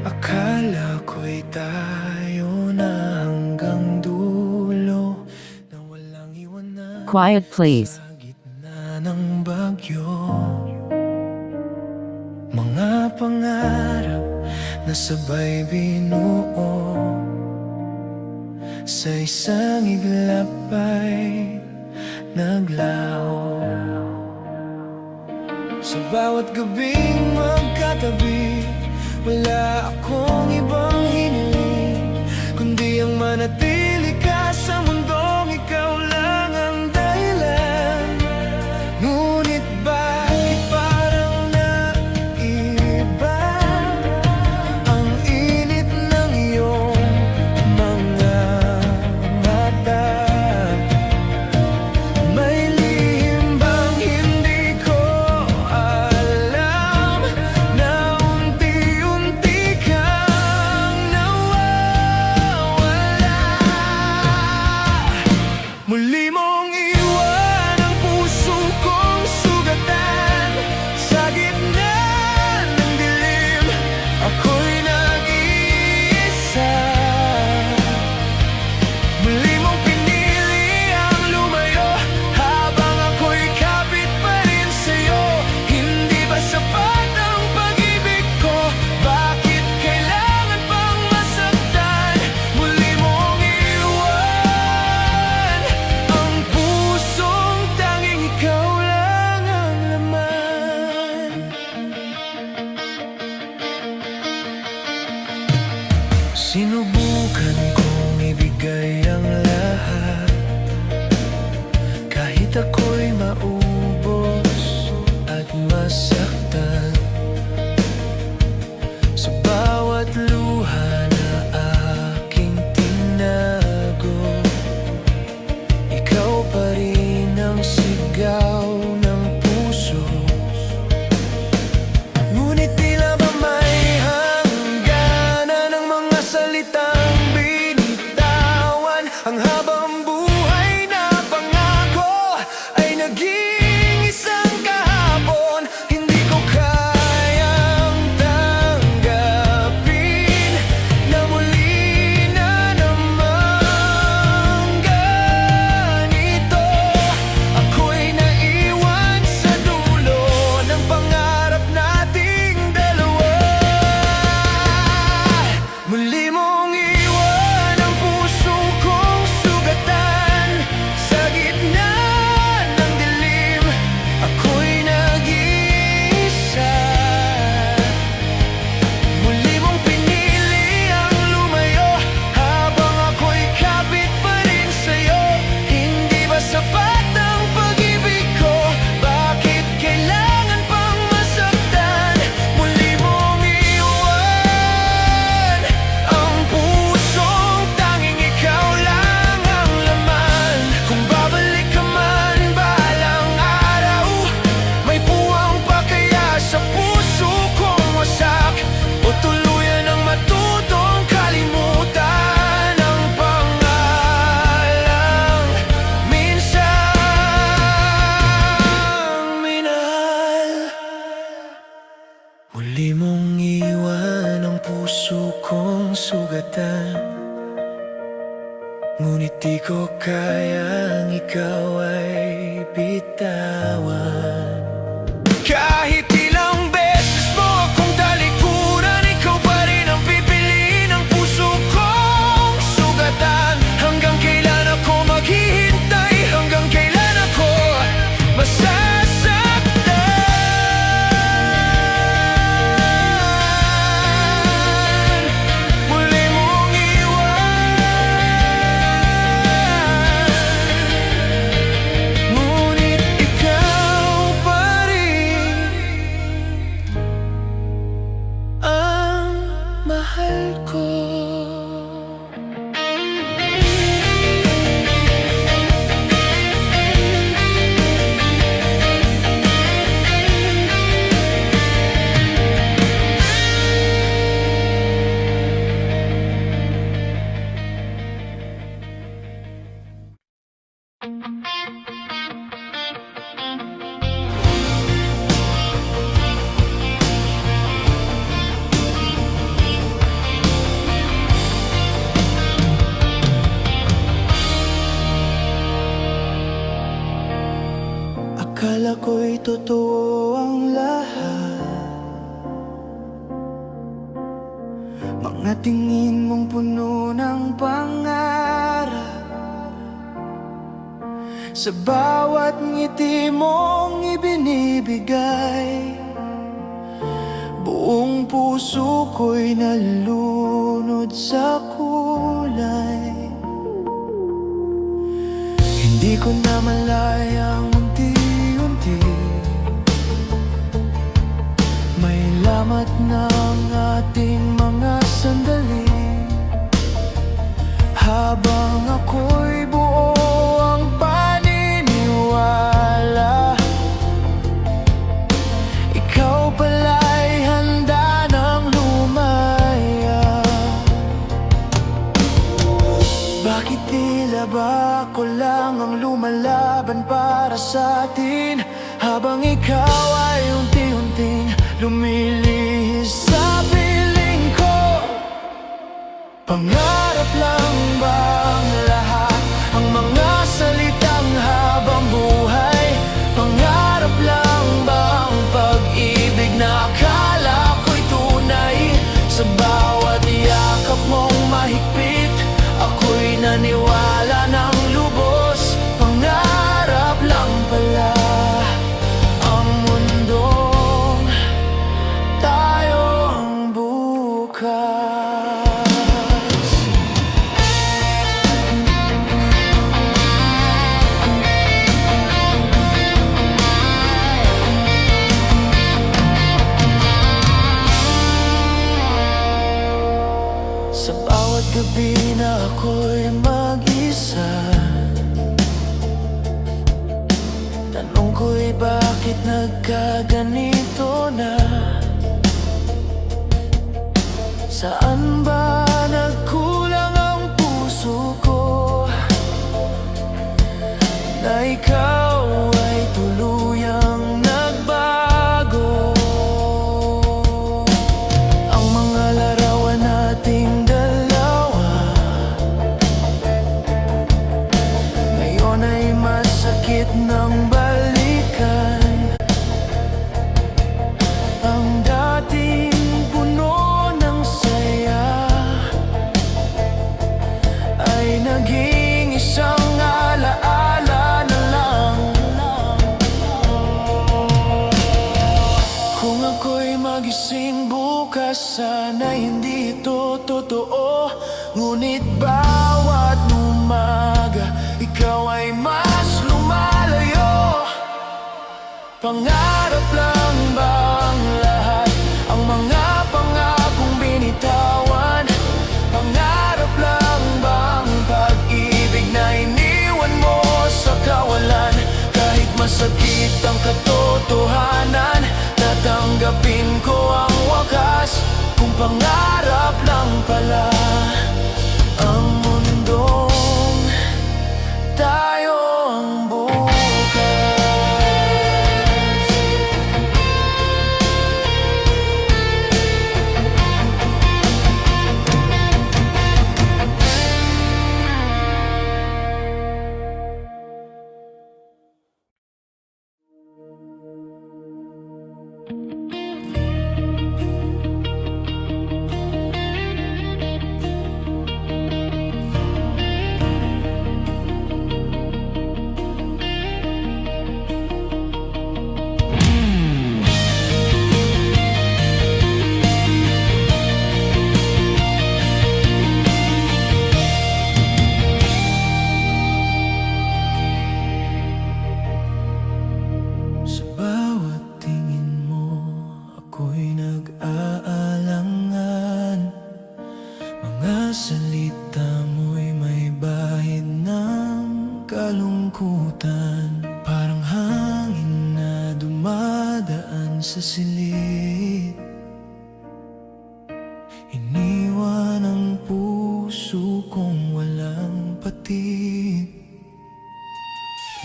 Akala ko'y tayo na hanggang dulo, na walang iwanan. Quiet, please. Sa gitna ng bagyo, mga pangarap na sabay binuo, sa isang iglap ay naglaho. Sa bawat gabing magkatabi, wala akong ibang hiniling, kundi ang manatili ka sa mundong ikaw lang ang dahilan. Ngunit bakit parang naiba ang init ng iyong mga mata? May lihim bang hindi ko alam, na unti-unti kang nawawala? Muli mong iwan ang puso kong sugatan, sa gitna ng dilim ako'y nag-iisa. Muli mong pinili ang lumayo, habang ako'y kapit pa rin sa'yo. Hindi ba sapat ang pag-ibig ko? Bakit kailangan pang masaktan? Muli mong iwan ang pusong tanging ikaw lang ang laman. Sinubukan kong ibigay ang lahat, kahit ako'y maubos at masaktan. Sa bawat luha na aking tinago, ikaw pa rin ang sigaw ng puso. Ngunit tila ba may hangganan ng mga salitang binitawan? Ang habang buhay na pangako ay naging isang kahapon. Hindi ko kayang tanggapin na muli na naman ganito. Ako'y naiwan sa dulo ng pangarap nating dalawa. Muli mong iwan ang puso kong sugatan, sa gitna ng dilim ako'y nag-iisa. Muli mong pinili ang lumayo, habang ako'y kapit pa rin sa'yo. Hindi ba sapat ang pag-ibig ko? Bakit kailangan pang masaktan? Muli mong iwan ang pusong tanging ikaw lang ang laman. Kung babalik ka man balang araw, may puwang pa kaya sa puso kong wasak, o tuluyan ang matutong kalimutan ang pangalang minsang minahal? Muli mong iwan ang puso kong sugatan, ngunit di ko kayang ikaw ay bitawan. Kahit ilang beses mo akong talikuran, ikaw pa rin ang pipiliin ng puso kong sugatan. Hanggang kailan ako maghihintay? Hanggang kailan ako masasaktan? Muli mong iwan, ngunit ikaw pa rin ang mahal ko. akala ko'y totoo ang lahat. Mga tingin mong puno ng pangarap, sa bawat ngiti mong ibinibigay, buong puso ko'y nalunod sa kulay. Hindi ko na malayang unti-unti may lamat ng ating mga sandali. Habang ako'y buo ang paniniwala, ikaw pala'y handa ng lumaya. Bakit tila ba ako lang ang lumalaban para sa atin, habang ikaw ay unti-unting lumilihis sa piling ko? Pangarap lang ba ang lahat, ang mga salitang habang buhay? Pangarap lang ba ang pag-ibig na akala ko'y tunay? Sa bawat yakap mong mahigpit, ako'y naniwala ng lubos. Pangarap lang pala ang mundong tayo ang bukas. Sa bawat gabi na ako'y mag-isa, tanong ko'y bakit nagkaganito na? Saan ba nagkulang ang puso ko, na ikaw ay tuluyang nagbago? Ang mga larawan nating ngayon ay masakit ng balikan. Ang dating puno ng saya ay naging isang alaala na lang. Kung ako'y magising bukas, sana hindi ito totoo. Ngunit bawat umaga, ikaw ay mas lumalayo. Pangarap lang ba ang lahat, ang mga pangakong binitawan? Pangarap lang ba ang pag-ibig na iniwan mo sa kawalan? Kahit masakit ang katotohanan, tatanggapin ko ang wakas. Kung pangarap lang pala ang mundong tayo ang bukas. Sa silid, iniwan ang puso kong walang patid.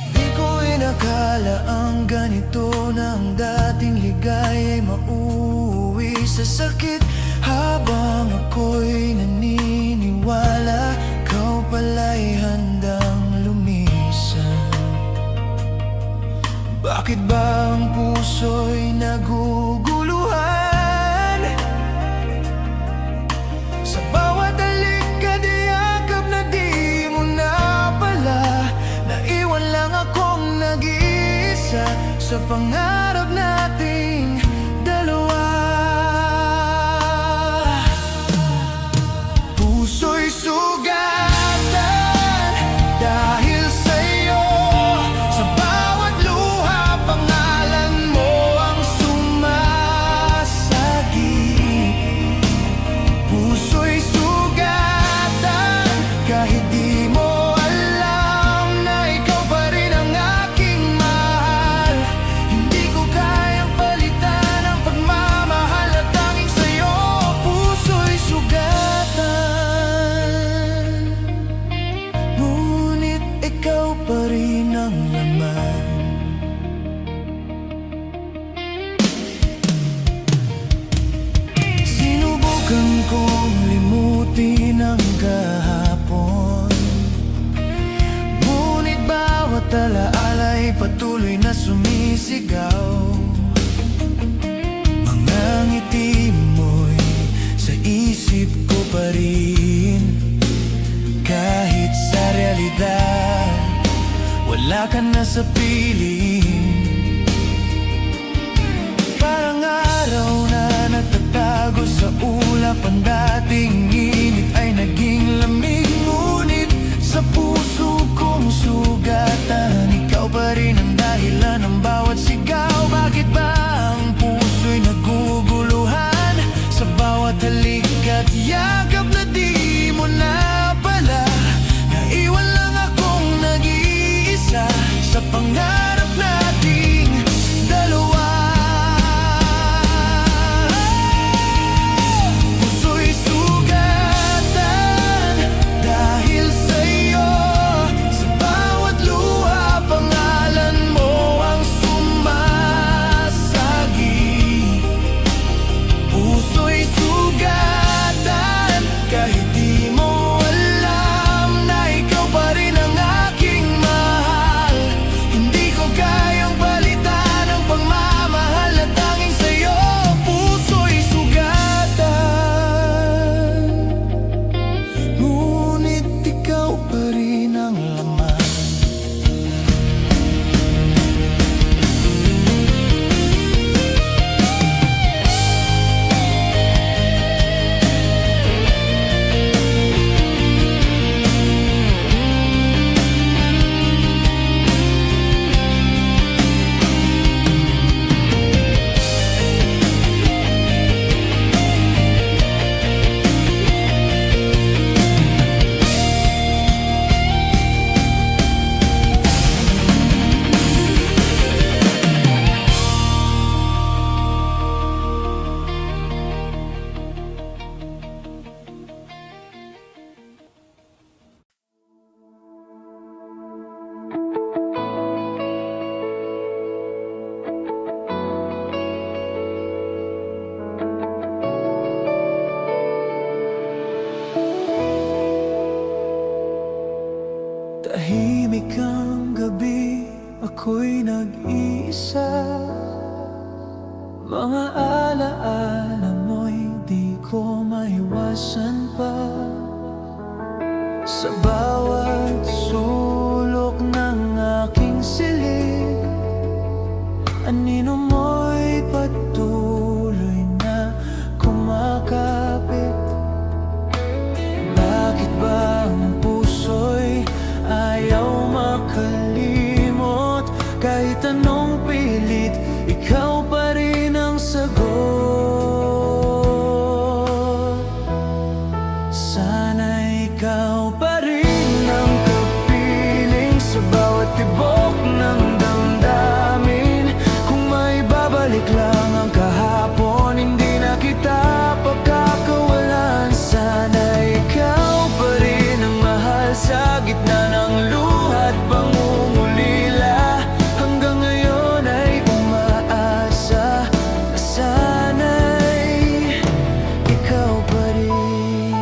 Hindi ko inakala ang ganito na ang dating ligay ay mauwi sa sakit. Habang ako'y naniniwala, ikaw pala'y handang lumisan. Bakit Bakit ba ang puso'y naguguluhan? Sa bawat halik at yakap na di mo na pala, naiwan lang akong nag-iisa sa pangarap nating dalawa. Puso'y sugatan dahil sa'yo, sa bawat luha pangalan mo ang sumasagip. Puso'y sugatan kahit di mo alam na ikaw pa rin ang aking mahal. Hindi ko kayang palitan ang pagmamahal at tanging sa'yo. Puso'y sugatan, ngunit ikaw pa rin ang laman. Sinubukan kong limutin ang kahapon, ngunit bawat alaala'y patuloy na sumisigaw. Mga ngiti mo'y sa isip ko pa rin, kahit sa realidad wala ka na sa piling. Parang araw na nagtatago sa ulap, ang dating init ay naging lamig. Ngunit sa puso kong sugatan, ikaw pa rin ang dahilan ng bawat sigaw. Bakit ba ang puso'y naguguluhan? Sa bawat halik at yakap na di mo na pala, naiwan lang akong nag-iisa sa pangarap nating dalawa. Puso'y sugatan dahil sa'yo, sa bawat luha pangalan mo ang sumasagip. Puso'y sugatan kahit di mo alam na ikaw pa rin ang aking mahal. Hindi ko kayang palitan ang pagmamahal at tanging sa'yo. Puso'y sugatan, ngunit ikaw pa rin ang laman. Tahimik ang gabi, ako'y nag-iisa. Mga alaala mo'y di ko maiwasan pa. Sa bawat sulok ng aking silid, anino mo'y patuloy na kumakapit. Bakit ba ang puso'y ayaw makalimot? Kahit anong pilit, ikaw pa rin ang sagot. Sana ikaw pa rin ang kapiling sa bawat tibok ng damdamin. Kung may babalik lang ang kahapon, hindi na kita pagkakawalan. Sana ikaw pa rin ang mahal sa gitna ng luha at pangungulila. Hanggang ngayon ay umaasa na sana'y ikaw pa rin.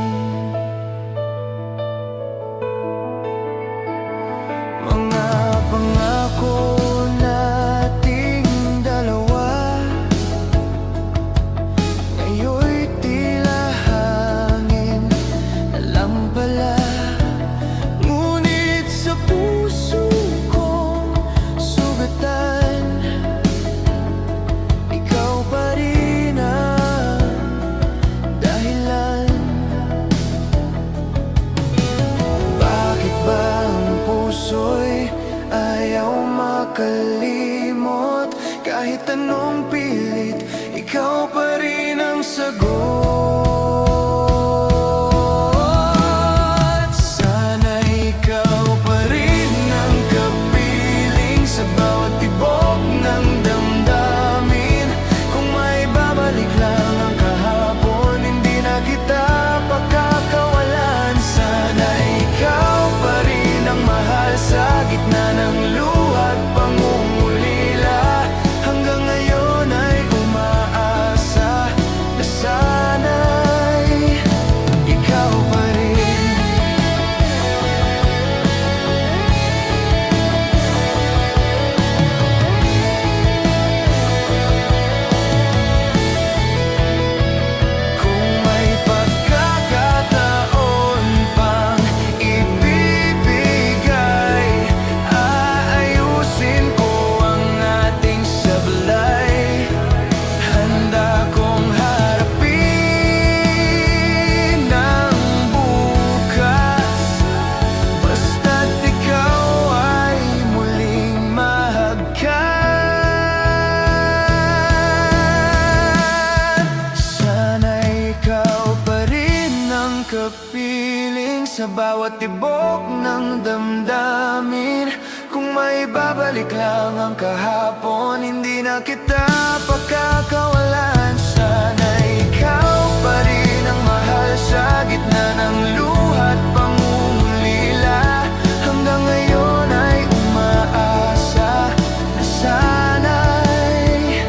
sa bawat tibok ng damdamin. Kung may babalik lang ang kahapon, hindi na kita pagkakawalan. Sana ikaw pa rin ang mahal sa gitna ng luha't pangungulila. Hanggang ngayon ay umaasa na sana'y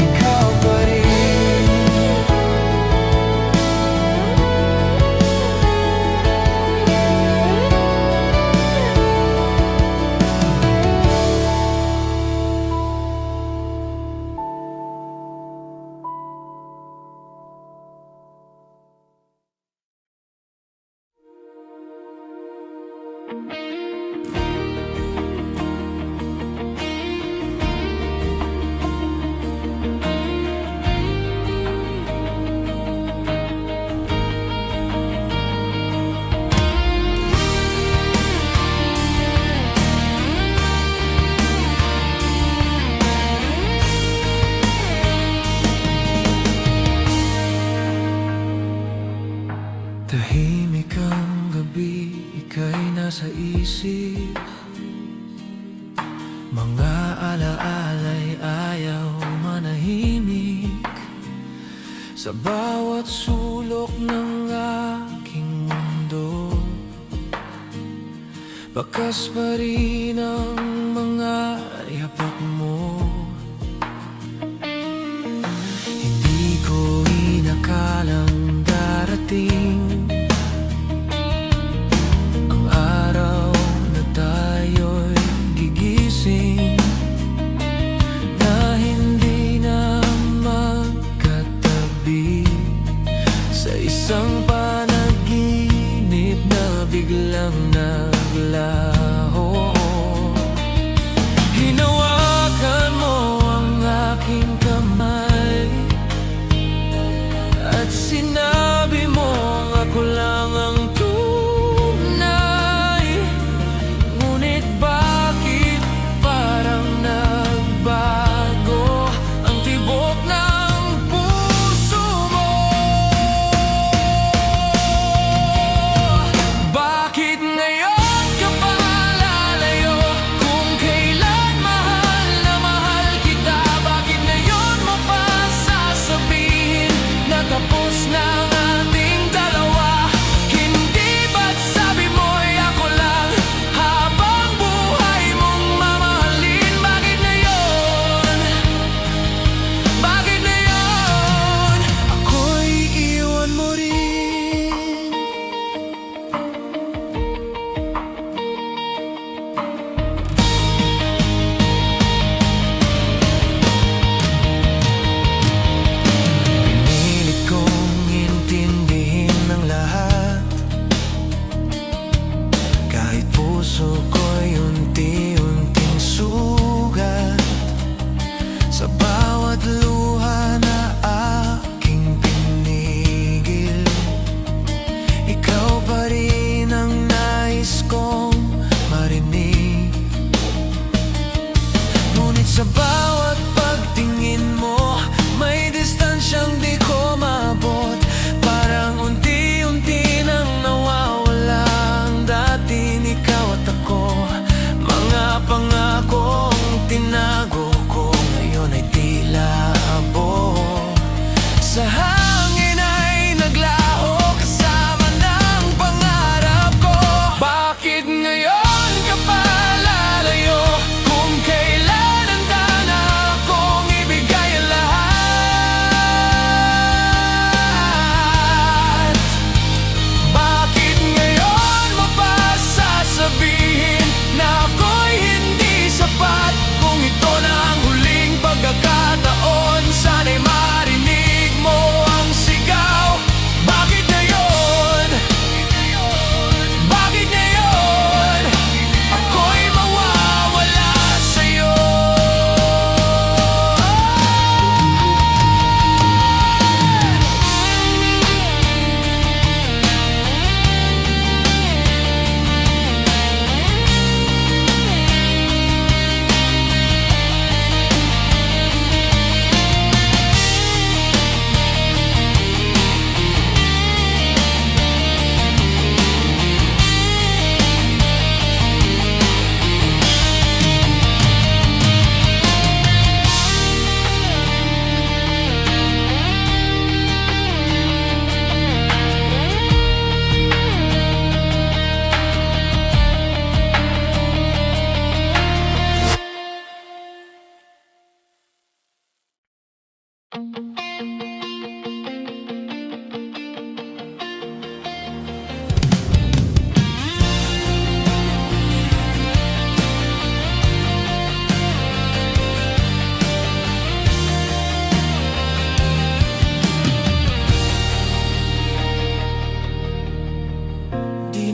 ikaw pa rin. Tahimik ang gabi, ika'y nasa isip. Mga alaala'y ayaw manahimik. Sa bawat sulok ng aking mundo, bakas pa rin ang mga yapak mo. Hindi ko inakalang darating ang araw na tayo'y gigising, na hindi na magkatabi sa isang panaginip na biglang naglaho. Hinawakan mo ang aking kamay at sinabi mo ako lang ang tunay. Ngunit bakit parang nagbago ang tibok ng puso mo? Bakit ngayon ka pa lalayo kung kailan mahal na mahal kita? Bakit ngayon mo pa sasabihin na tapos na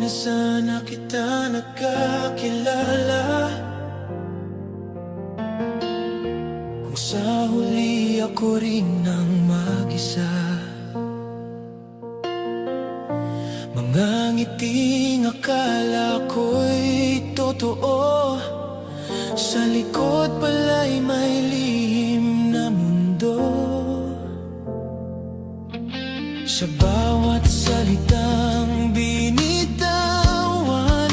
na sana kita nakakilala. Kung sa huli ako rin ang mag-isa. Mga ngiting akala ko'y totoo, sa likod pala'y may lihim na mundo. Sa bawat salitang binitawan,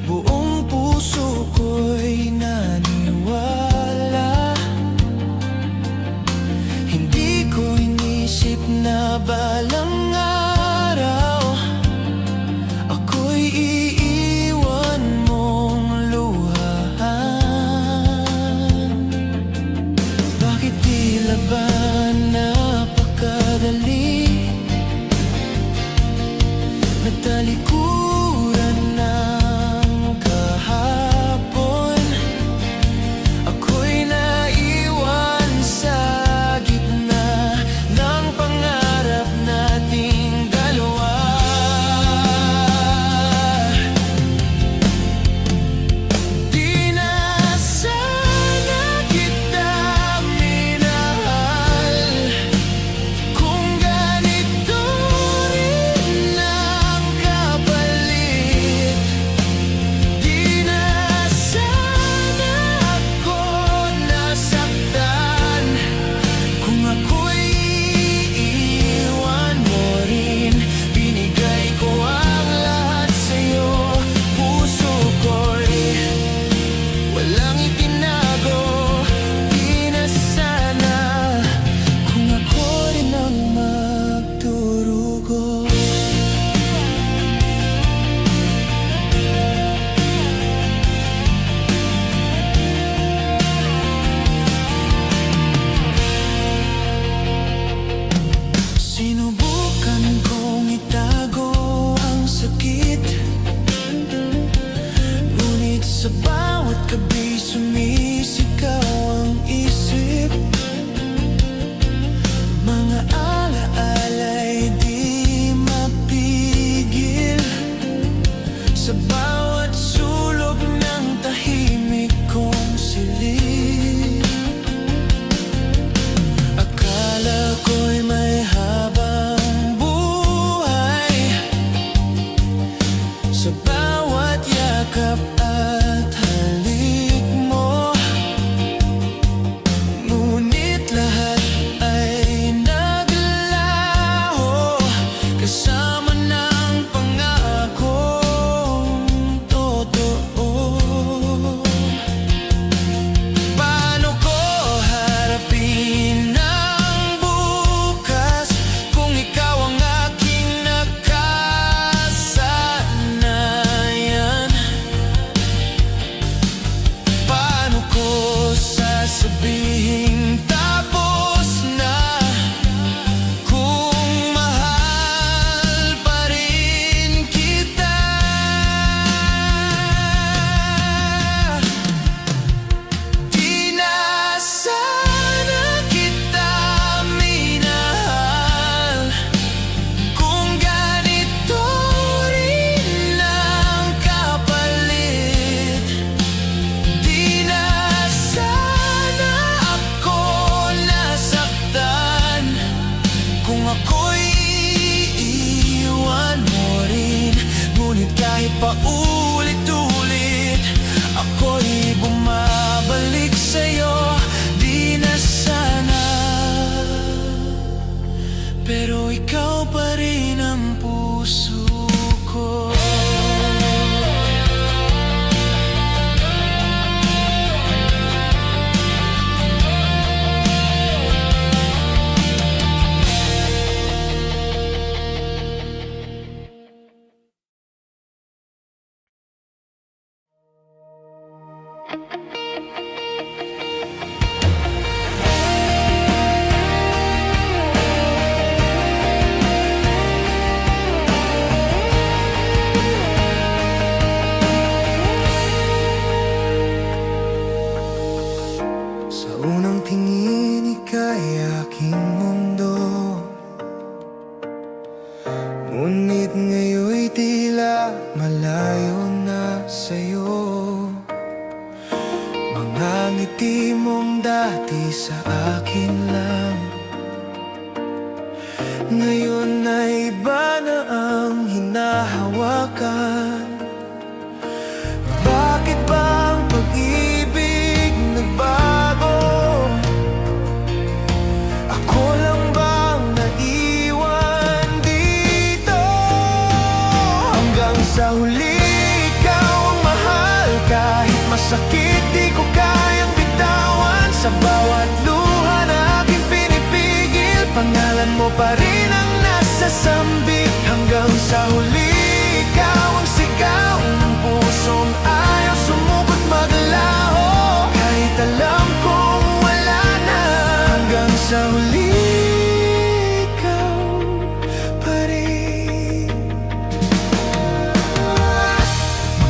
buong puso ko'y naniwala. Hindi ko inisip na balang araw ako'y iiwan mong luhaan. Bakit tila ba napakadali nagtalikuran ng kahapon? Ako'y naiwan sa gitna ng pangarap nating dalawa. Di na sana kita minahal kung ganito rin ang kapalit. Di na sana ako nasaktan kung ako'y iiwan mo rin. Binigay ko ang lahat sa'yo, puso ko'y walang itinago. Di na sana kung ako rin ang magdurugo. Sinubukan kong itago ang sakit, ngunit sa bawat gabi sumisigaw ang isip. Mga alaala'y di mapigil sa bawat sulok ng tahimik kong silid. Akala ko'y may habang buhay sa bawat yakap at halik mo, ngunit lahat ay naglaho kasama ng pangakong totoo. Paano ko harapin ang bukas kung ikaw ang aking nakasanayan? Paano ko sasabihin tapos na kung mahal pa rin kita? Di na sana kita minahal kung ganito rin ang kapalit. Di na sana ako nasaktan kung ako'y iiwan mo rin. Ngunit kahit pa ulit-ulit ako'y bumabalik sa'yo. Di na sana, pero ikaw pa rin ang puso ko. Ngunit langit ngayon'y tila malayo na sa'yo. Mga ngiti mong dati sa akin lang, ngayon ay iba na ang hinahawakan. Bakit ba ang pag-ibig nagbago? Ako lang bang naiwan dito? Hanggang sa huli ikaw ang mahal. Kahit masakit di ko kayang bitawan. Sa bawat luha na aking pinipigil, pangalan mo pa rin ang nasa sambit. Hanggang sa huli ikaw ang sigaw ng pusong ayaw sumukot maglaho. Kahit alam kong wala na, hanggang sa huli ikaw pa rin.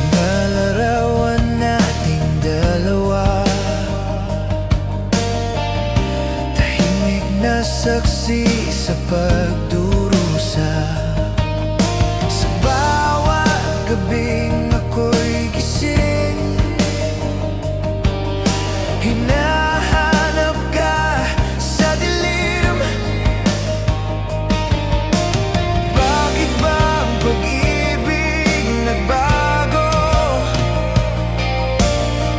Mga larawan nating dalawa, tahimik na saksi sa pagdurusa. Sa bawat gabing ako'y gising, hinahanap ka sa dilim. Bakit ba ang pag-ibig nagbago?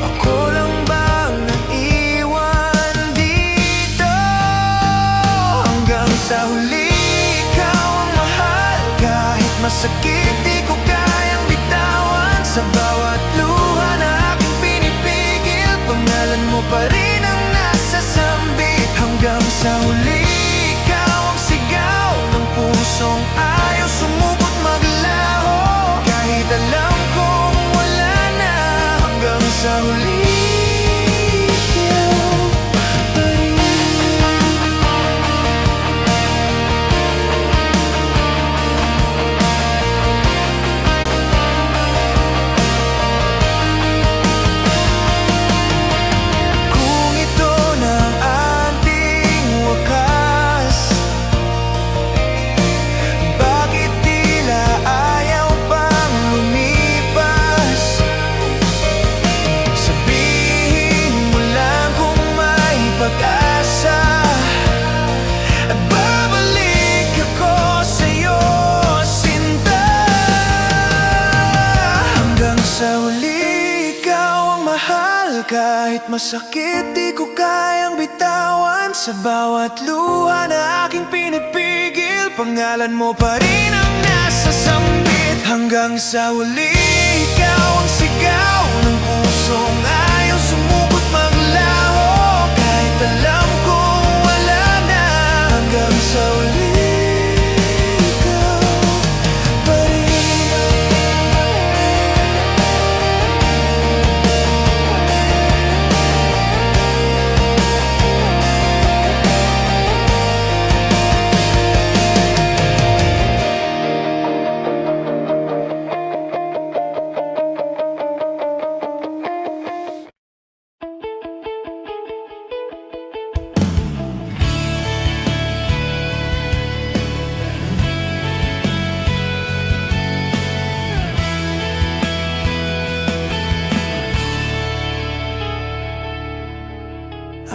Ako lang bang naiwan dito? Hanggang sa huli ikaw ang mahal. Kahit masakit di ko kayang bitawan. Sa bawat luha na aking pinipigil, pangalan mo pa rin ang nasa sambit. Hanggang sa huli ikaw ang sigaw ng pusong ayaw sumukot maglaho. Kahit alam kong wala na, hanggang sa huli ikaw pa rin. Kung ito na ang ating wakas, bakit tila ayaw pang lumipas? Sabihin mo lang kung may pag-asa, at babalik ako sa'yo, sinta. Hanggang sa huli ikaw ang mahal. Kahit masakit di ko kayang bitawan. Sa bawat luha na aking pinipigil, pangalan mo pa rin ang nasa sambit. Hanggang sa huli ikaw ang sigaw ng pusong ayaw sumukot maglaho. Kahit alam kong wala na, hanggang sa huli ikaw pa rin.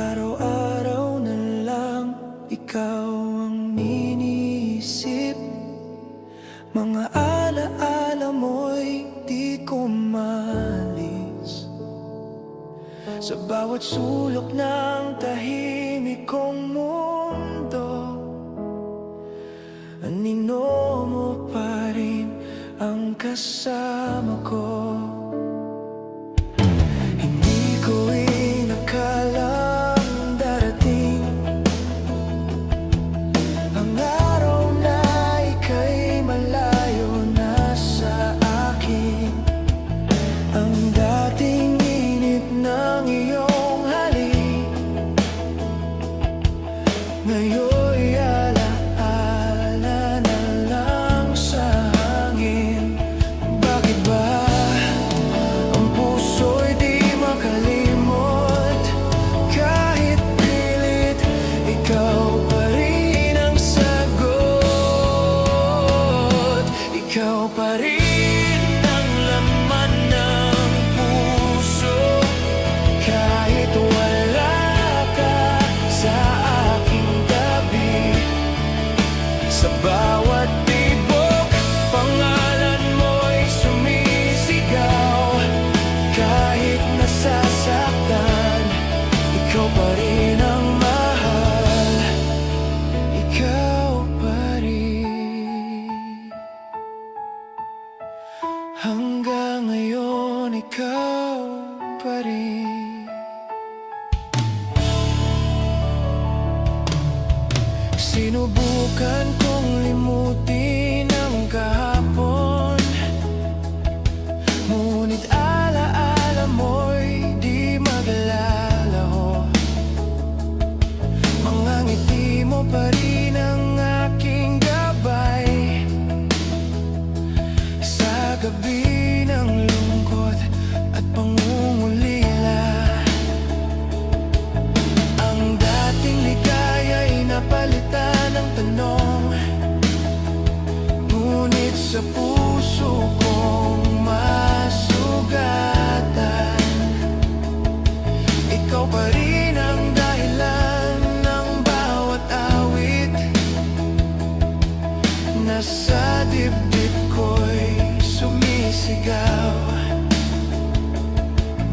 Araw-araw na lang ikaw ang iniisip. Mga alaala mo'y di ko malis. Sa bawat sulok ng tahimik kong mundo, anino mo pa rin ang kasama ko. Hindi ko inakalang darating ang araw na ika'y malayo na sa akin. Ang dating init ng iyong halik, ngayon'y alaala na lang sa hangin. Bakit ba Sa bawat tibok, pangalan mo'y sumisigaw. Kahit nasasaktan, ikaw pa rin ang mahal. Ikaw pa rin. Hanggang ngayon, ikaw pa rin. Sinubukan kong limutin ang kahapon, ngunit alaala mo'y di maglalaho. Mga ngiti mo pa rin ang aking gabay sa gabi ng lungkot at pangungulila. Ang dating ligaya'y napalitan ng tanong, ngunit sa puso kong masugatan, ikaw pa rin ang dahilan ng bawat awit. Nasa dibdib ko'y sumisigaw.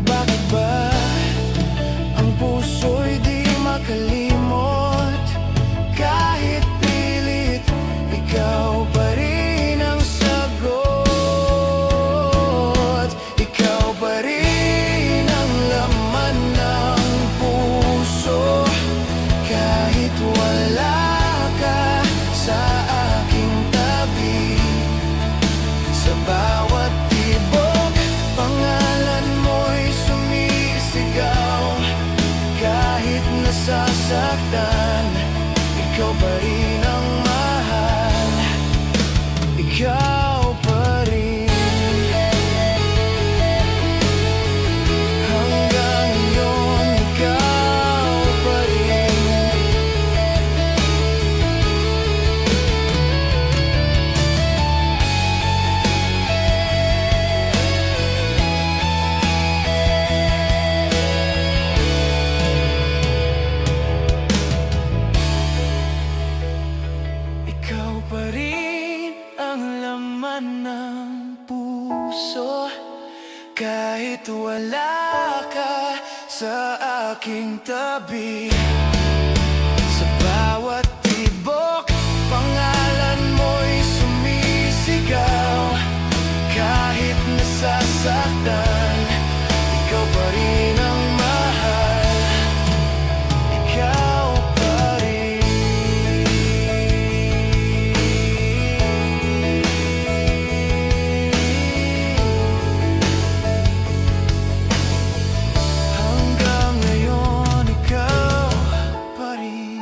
Bakit ba ang puso'y di makalimot? Kahit pilit, ikaw pa rin ang sagot. Ikaw pa rin ang laman ng puso. Kahit wala ka sa aking tabi, sa bawat tibok, pangalan mo'y sumisigaw. Kahit nasasaktan, ikaw pa rin ang mahal. Ikaw pa rin. Hanggang ngayon, ikaw pa rin. Ikaw pa rin ang laman ng puso. Kahit wala ka sa aking tabi, sa bawat tibok, pangalan mo'y sumisigaw. Kahit nasasaktan, ikaw pa rin ang mahal. Ikaw pa rin. Hanggang ngayon, ikaw pa rin.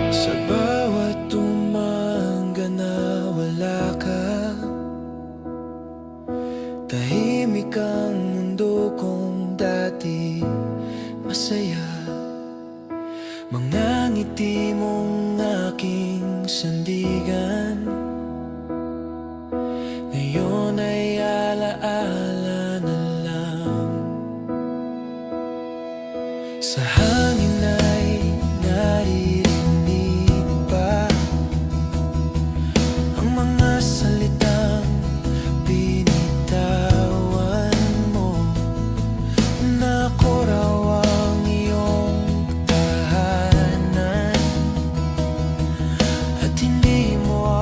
Sa bawat umaga na wala ka, tahimik ang mundo kong dati masaya. Mga ngiti mong aking sandigan, ngayon ay alaala na lang. Sa hangin ay naririnig pa ang mga salitang binitawan mo, na ako raw ang iyong tahanan, at hindi mo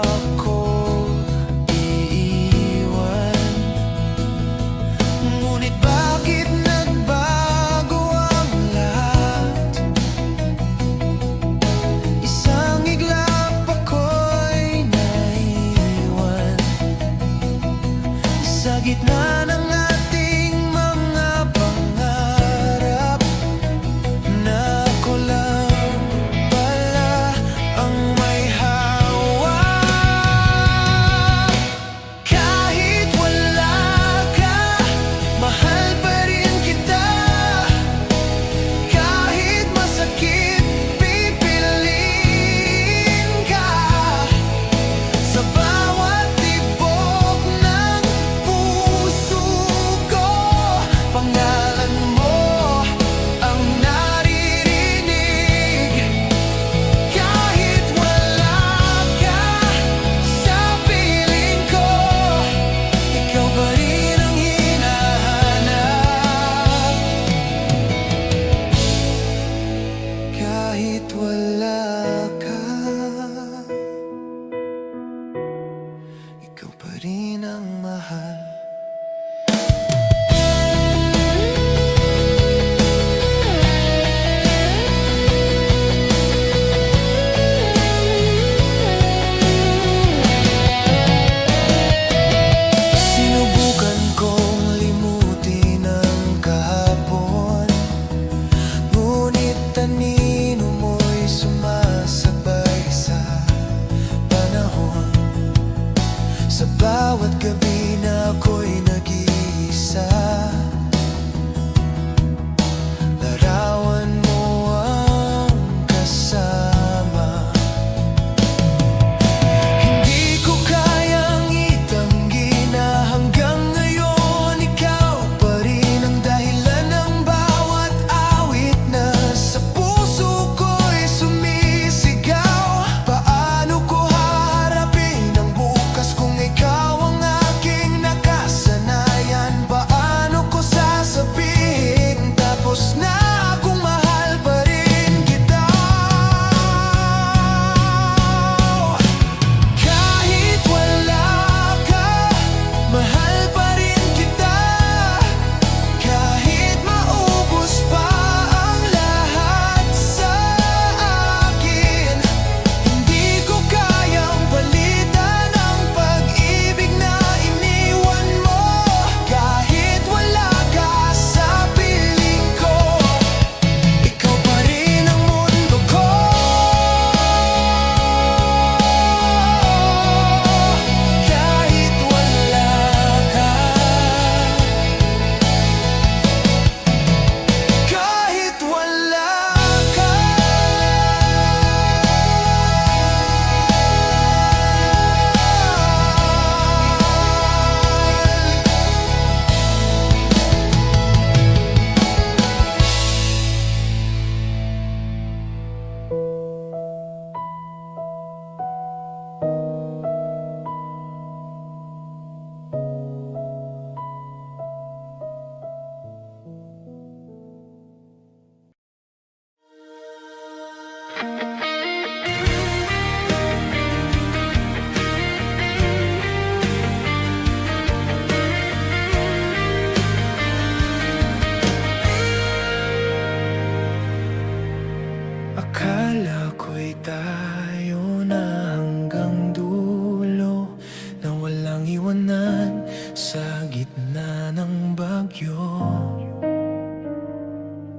bagyo.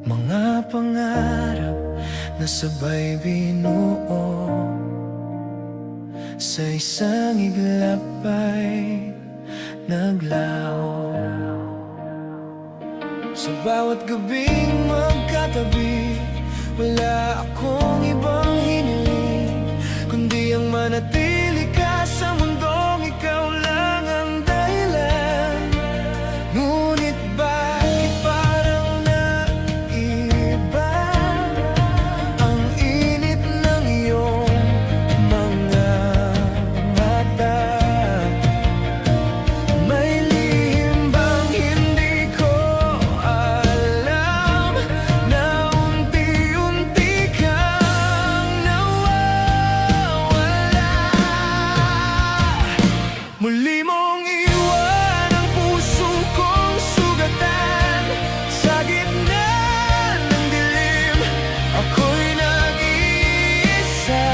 Mga pangarap na sabay binuo sa isang iglap ay naglaho. Sa bawat gabing magkatabi, wala akong ibang hiniling kundi ang manatili ka sa mundong ikaw lang ang dahilan. Ngunit bakit parang naiba ang init ng iyong mga mata? May lihim bang hindi ko alam na unti-unti kang nawawala? Muli mong iwan ang puso kong sugatan sa gitna ng dilim. Ako'y nag-iisa.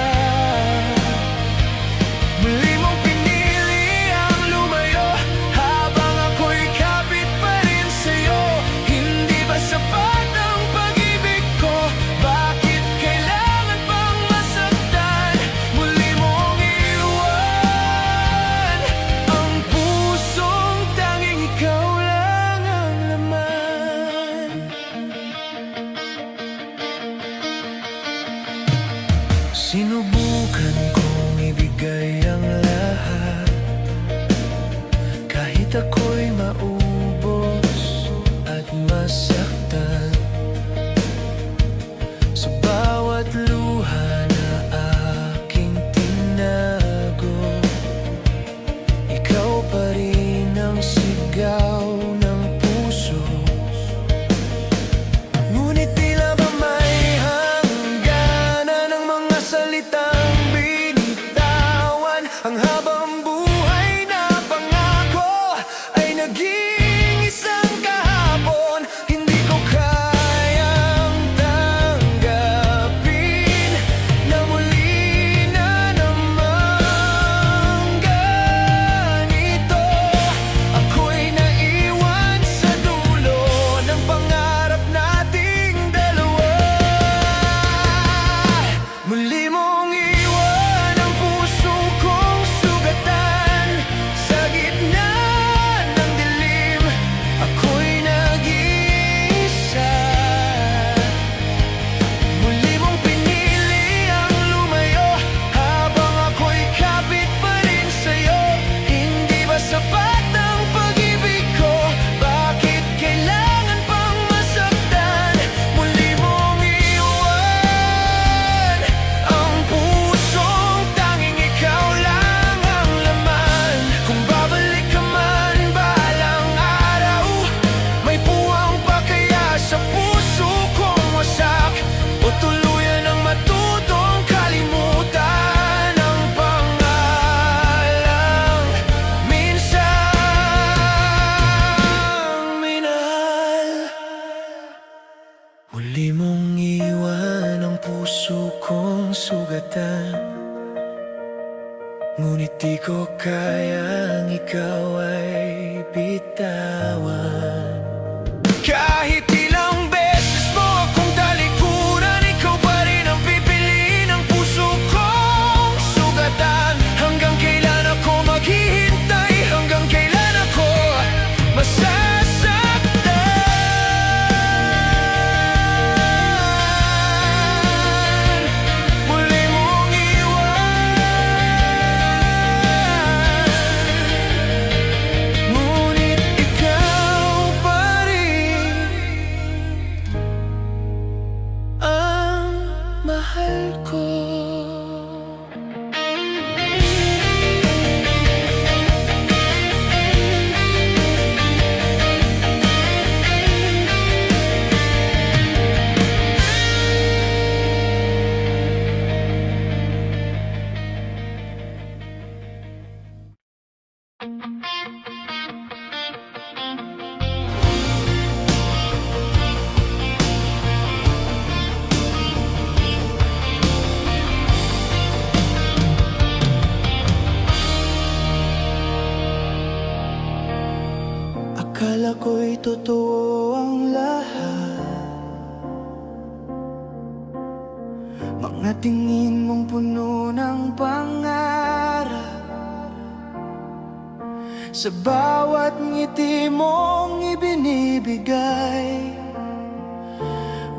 Muli mong pinili ang lumayo habang ako'y kapit pa rin sa'yo. Hindi ba sapat ang pag-ibig ko? Bakit kailangan pang masaktan? Muli mong iwan ang pusong tanging ikaw lang ang laman. Sinubukan kong ibigay ang lahat, kahit ako'y maubos at masaktan. Sa bawat luha na aking tinago, ikaw pa rin ang sigaw ng puso. Ngunit tila ba may hangganan ng mga salitang binitawan? Ang habang buhay na pangako ay naging isang kahapon. Hindi ko kayang tanggapin na muli na naman ganito. Ako'y naiwan sa dulo ng pangarap nating dalawa. Muli mong iwan ang puso kong sugatan sa gitna ng dilim. Ako'y nag-iisa. Muli mong pinili ang lumayo habang ako'y kapit pa rin sa'yo. Hindi ba sapat ang pag-ibig ko? Bakit kailangan pang masaktan? Muli mong iwan ang pusong tanging ikaw lang ang laman. Kung babalik ka man balang araw, may puwang pa kaya sa puso kong wasak? O tuluyan ang matutong kalimutan ang pangalang minsang minahal? Muli mong iwan ang puso kong sugatan, ngunit di ko kayang ikaw ay bitawan. Kahit ilang beses mo akong talikuran, ikaw pa rin ang pipiliin ng puso kong sugatan. Hanggang kailan ako maghihintay? Hanggang kailan ako masasaktan? Muli mong iwan, ngunit ikaw akala ko'y totoo ang lahat. Mga tingin mong puno ng pangarap, sa bawat ngiti mong ibinibigay,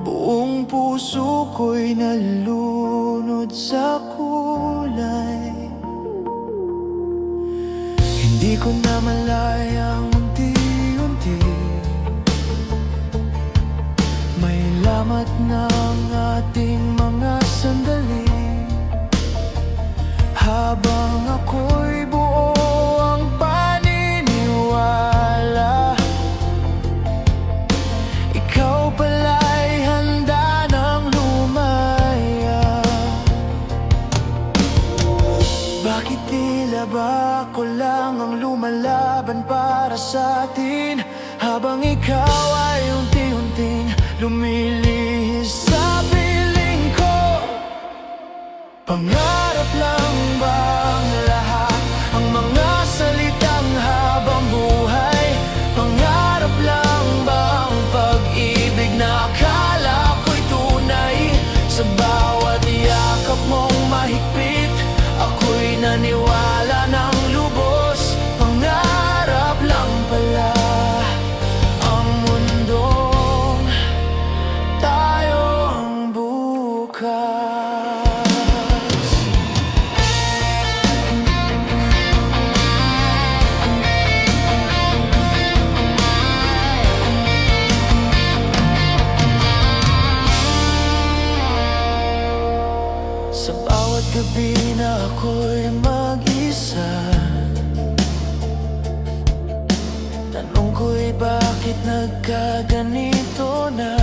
buong puso ko'y nalunod sa kulay. Hindi ko na malayang unti-unti may lamat ng ating mga sandali. Habang ako'y buo ang paniniwala, ikaw pala'y handa ng lumaya. Bakit tila ba ako lang ang lumalaban para sa atin, habang ikaw ay unti-unting lumilihis sa piling ko? Pangarap lang bang lahat ang mga salitang habang buhay? Pangarap lang bang pag-ibig na akala ko'y tunay? Sa bawat yakap mong mahigpit, ako'y naniwala ng lubos. Pangarap lang pala ang mundong tayo ang bukas. Sa bawat gabi na ako'y mag-isa, tanong ko'y bakit nagkaganito na?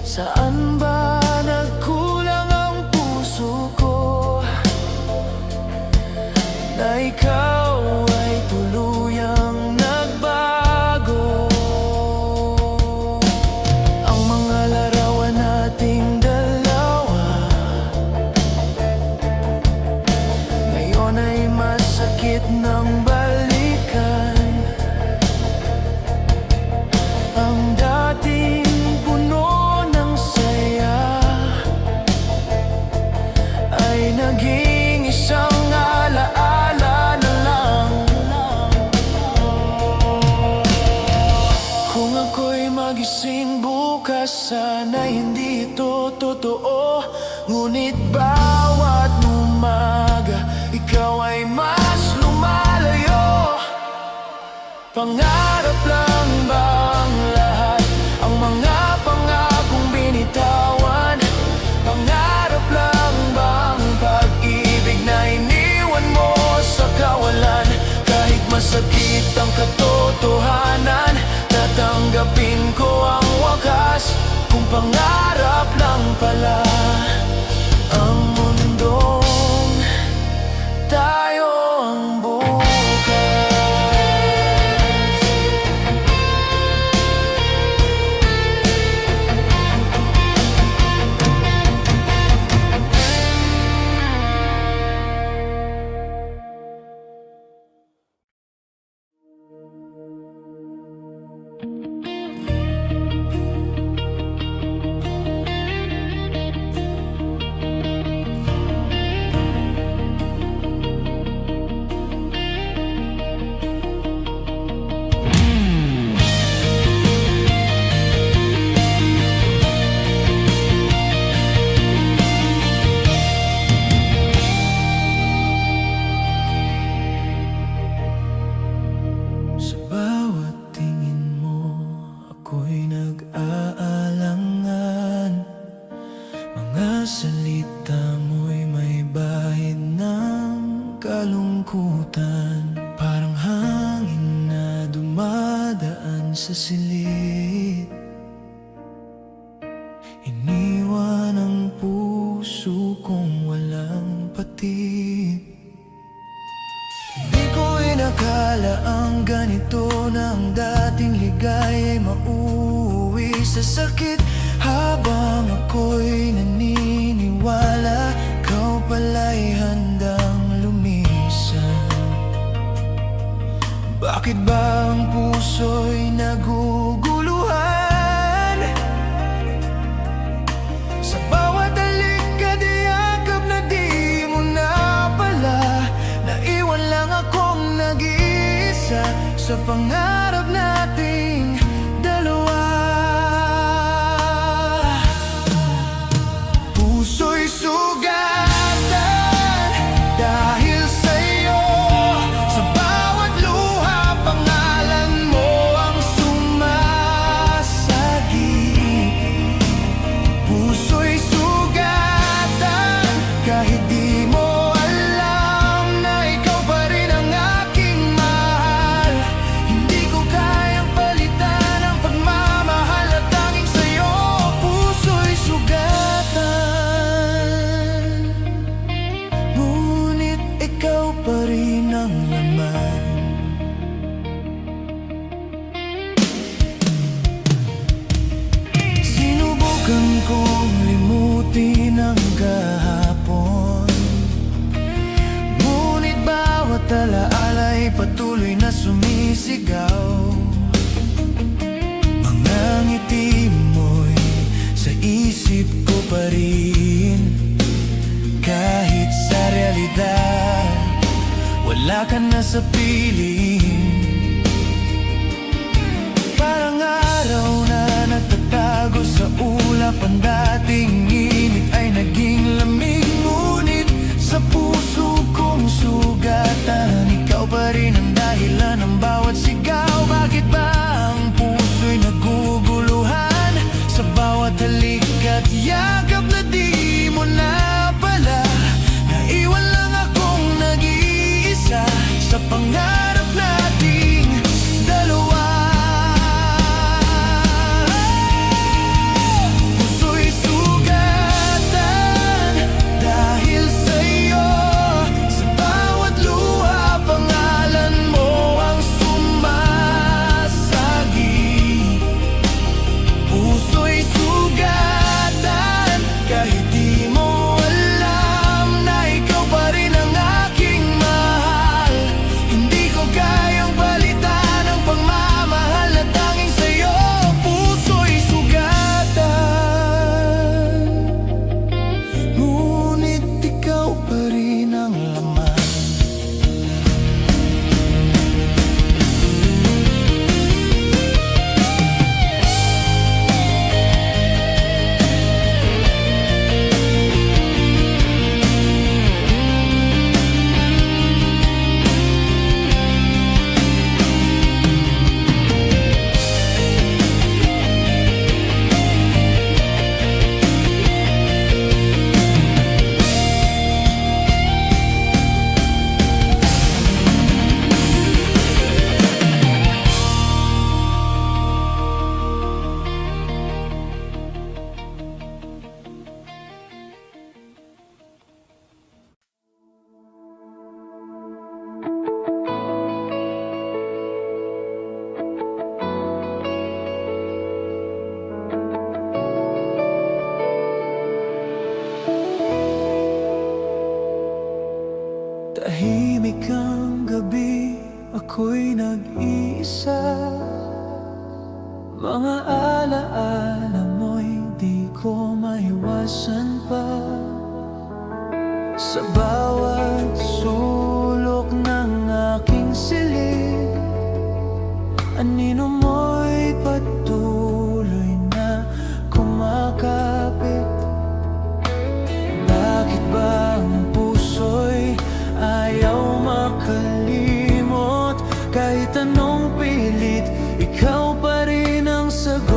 Saan ba nagkulang ang puso ko, na ikaw ay tuluyang nagbago? Ang mga larawan nating dalawa ngayon ay masakit ng balikan. Ang dating puno ng saya ay naging isang alaala na lang. Kung ako'y magising bukas, sana hindi ito totoo. Ngunit bawat umaga, ikaw ay mas lumalayo. Pangarap lang bang lahat ang mga pangakong binitawan? Pangarap lang bang pag-ibig na iniwan mo sa kawalan? Kahit masakit ang katotohanan, tatanggapin ko ang wakas. Kung pangarap lang pala ang mundong tayo ang bukas. Sa bawat tingin mo, ako'y nag-aalangan. Mga salita mo'y may bahid ng kalungkutan, parang hangin na dumadaan sa silid. Iniwan ang puso kong walang patid. Di ko inakala ang ganito na ang dating ligay ay mauwi sa sakit. Habang ako'y naniniwala, ikaw pala'y handang lumisan. Bakit Bakit ba ang puso'y naguguluhan? Sa bawat halik at yakap na di mo na pala, naiwan lang akong nag-iisa sa pangarap nating dalawa. Puso'y sugatan dahil sa'yo, sa bawat luha pangalan mo ang sumasagip. Puso'y sugatan kahit di mo alam na ikaw pa rin ang aking mahal. Hindi ko kayang palitan ang pagmamahal na tanging sa'yo. Puso'y sugatan, ngunit ikaw pa rin ang laman. Sinubukan kong limutin ang kahapon, ngunit bawat alaala'y patuloy na sumisigaw. Mga ngiti mo'y sa isip ko pa rin, kahit sa realidad wala ka na sa piling. Parang araw na nagtatago sa ulap, ang dating init ay naging lamig. Ngunit sa puso kong sugatan, ikaw pa rin ang dahilan ng bawat sigaw. Bakit ba ang puso'y naguguluhan? Sa bawat halik at yakap na di mo na pala, naiwan lang akong nag-iisa sa pangarap nating dalawa. Puso'y sugatan dahil sa'yo, sa bawat luha pangalan mo ang sumasagip. Puso'y sugatan kahit di mo alam na ikaw pa rin ang aking mahal. Hindi ko kayang palitan ang pagmamahal na tanging sa'yo. Puso'y sugatan, ngunit ikaw pa rin ang laman. Tahimik ang gabi, ako'y nag-iisa. Mga alaala mo'y di ko maiwasan pa. Sa bawat sulok ng aking silid, anino mo'y patuloy na kumakapit. Bakit ba ang puso'y ayaw makalimot? Kahit anong pilit, ikaw pa rin ang sagot.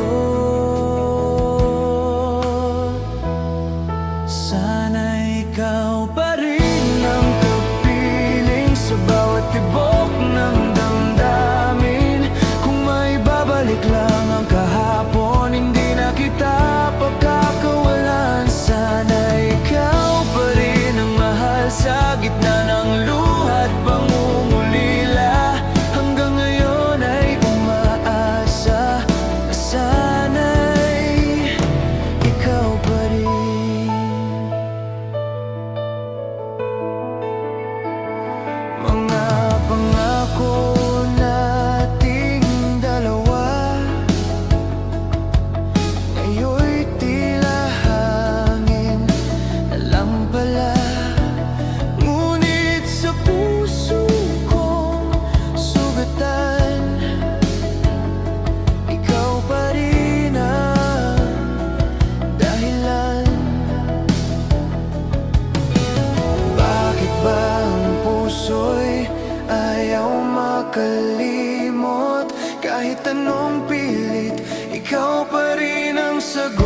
Sana ikaw pa rin ang kapiling sa bawat tibok ng damdamin. Kung may babalik lang ang kahapon, hindi na kita pagkakawalan. Sana ikaw pa rin ang mahal sa gitna ng luha at pangungulila. Hanggang ngayon ay umaasa Kahit anong pilit, ikaw pa rin ang sagot.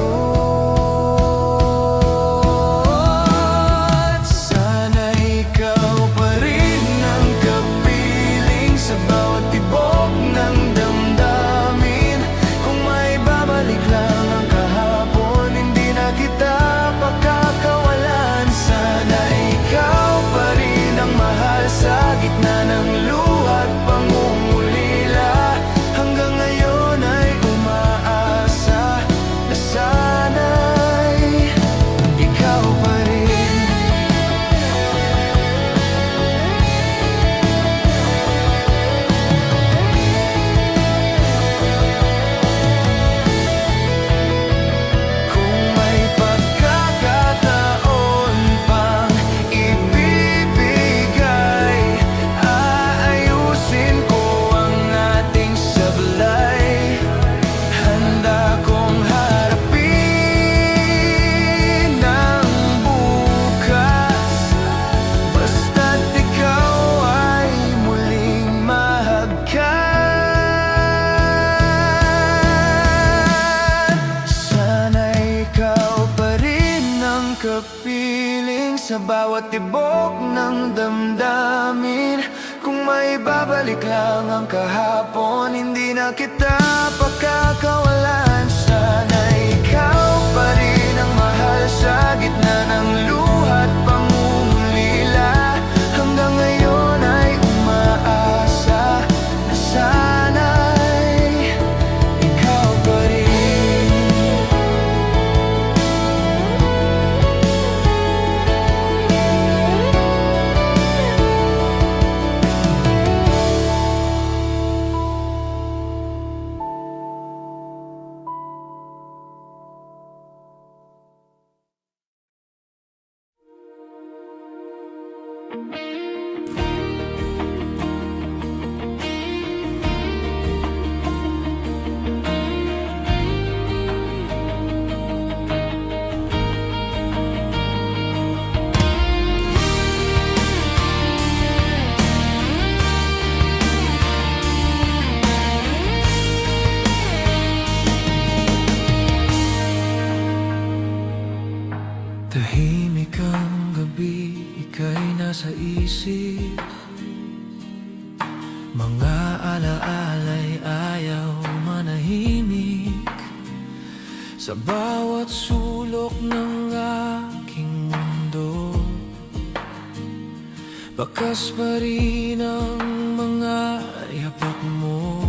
Sana ikaw pa rin ang kapiling sa bawat tibok ng damdamin. Kung may babalik lang ang kahapon, hindi na kita pagkakawalan. Sana ikaw pa rin ang mahal sa gitna ng luha at pangungulila. Hanggang ngayon ay umaasa na sana'y ikaw pa rin. Kung may pagkakataon pang ibibigay, aayusin ko ang ating sablay. Handa kong harapin ang bukas, basta't ikaw ay muling mahagkan. Sana ikaw pa rin ang kapiling sa bawat tibok ng damdamin. Kung may babalik lang ang kahapon, hindi na kita pagkakawalan. Sana ikaw pa rin ang mahal sa gitna ng luha at pangungulila. Hanggang ngayon ay umaasa na sana'y ikaw pa rin. Tahimik ang gabi, ika'y nasa isip. Mga alaala'y ayaw manahimik. Sa bawat sulok ng aking mundo, bakas pa rin ang mga yapak mo.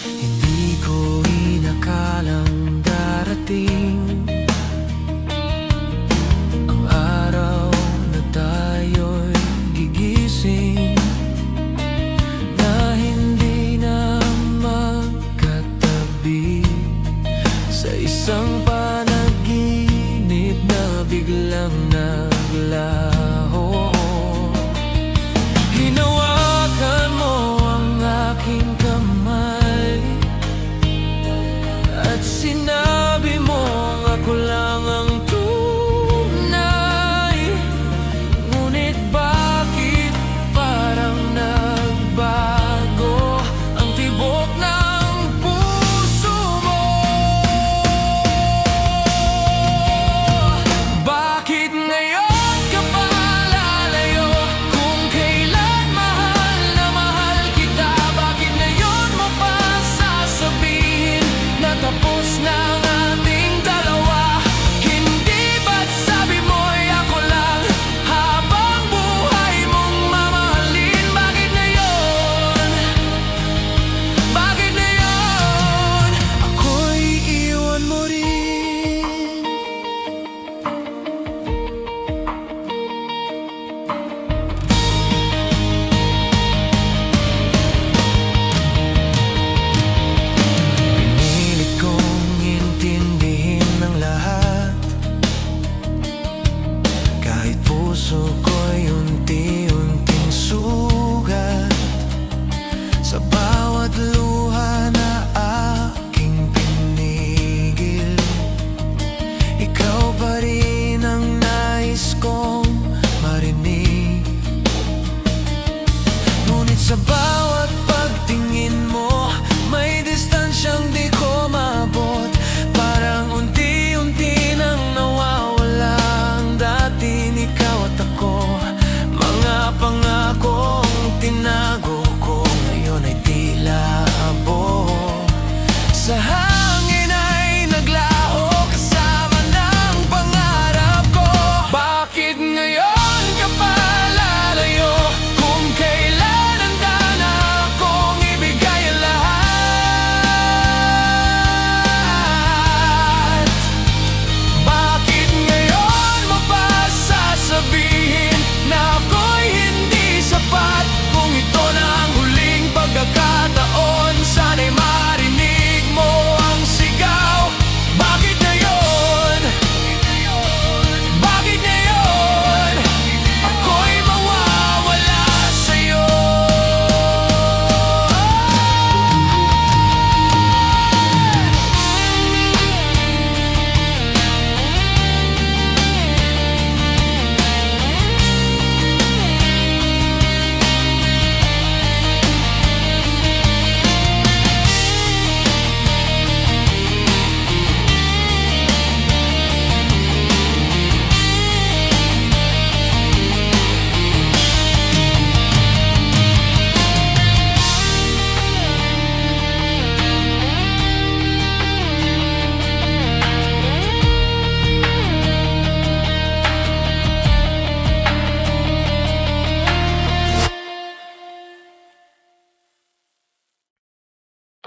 Hindi ko inakalang darating ang araw na tayo'y gigising, na hindi na magkatabi sa isang panaginip na biglang naglaho. Hinawakan mo ang aking kamay at sinabi mo ako lang ang tunay. Ngunit bakit parang nagbago ang tibok ng puso mo? Bakit ngayon ka pa lalayo kung kailan mahal na mahal kita? Bakit ngayon mo pa sasabihin na tapos na ang ating dalawa? Hindi ba't sabi mo'y ako lang habang buhay mong mamahalin? Bakit ngayon? Bakit ngayon? Ako'y iwan mo rin. Pinilit kong intindihin ng lahat, kahit puso ko'y unti-unting sugat. Sa bawat luha na aking pinigil, ikaw pa rin ang nais kong marinig. Ngunit sa bawat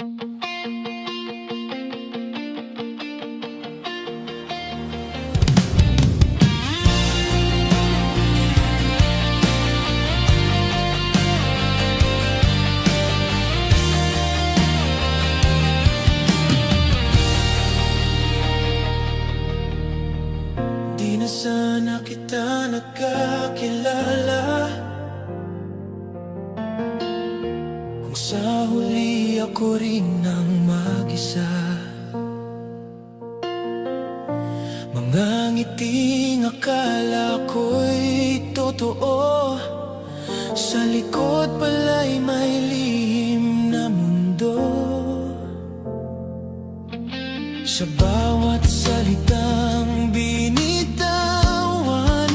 Di na sana kita nakakilala kung sa huli ako rin ang mag-isa. Mga ngiting akala ko'y totoo, sa likod pala'y may lihim na mundo. Sa bawat salitang binitawan,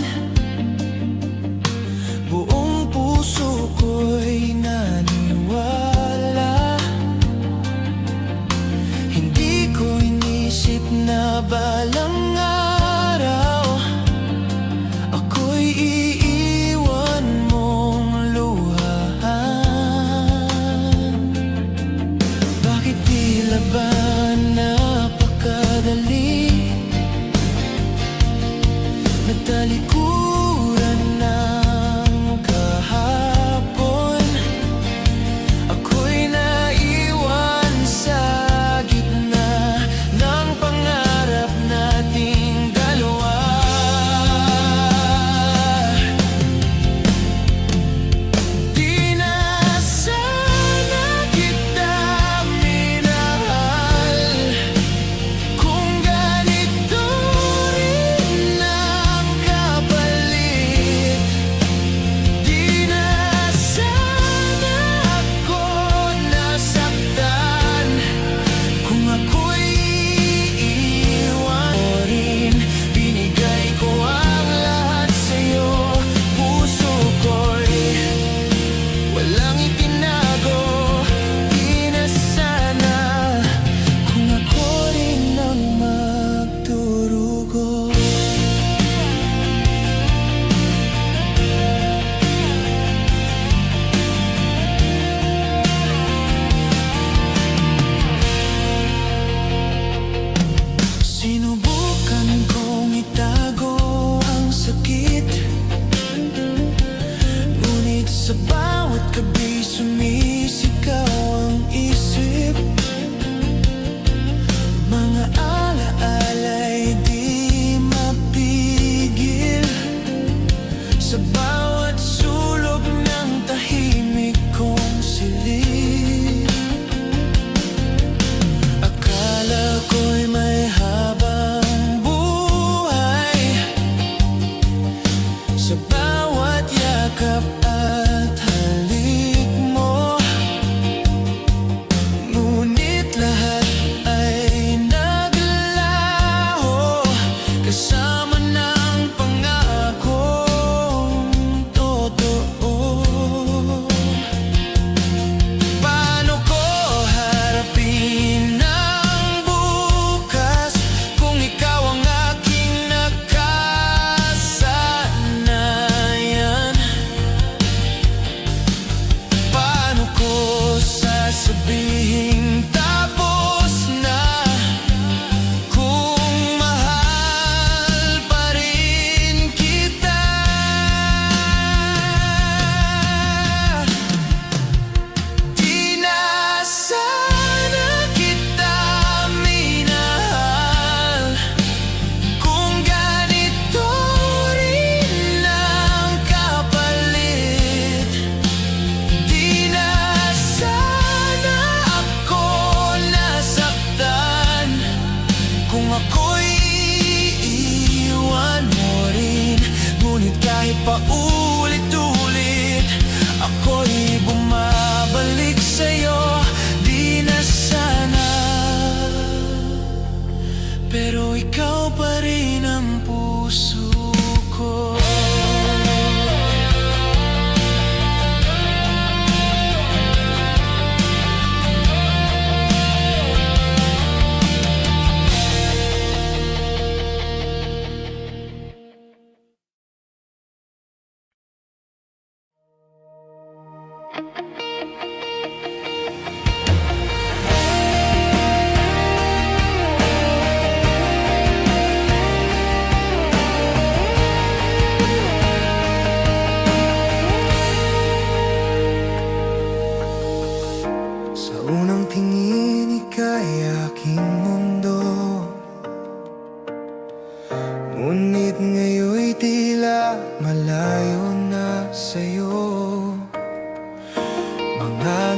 buong puso ko'y naniwala. Hindi ko inisip na balang araw ako'y iiwan mong luhaan. Bakit tila ba napakalayo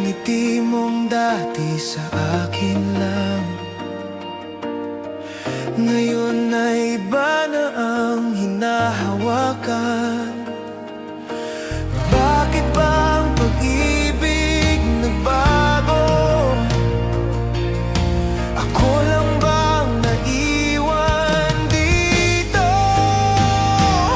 ngiti mong dati sa akin lang, ngayon ay iba na ang hinahawakan. Bakit ba ang pag-ibig nagbago? Ako lang bang naiwan dito?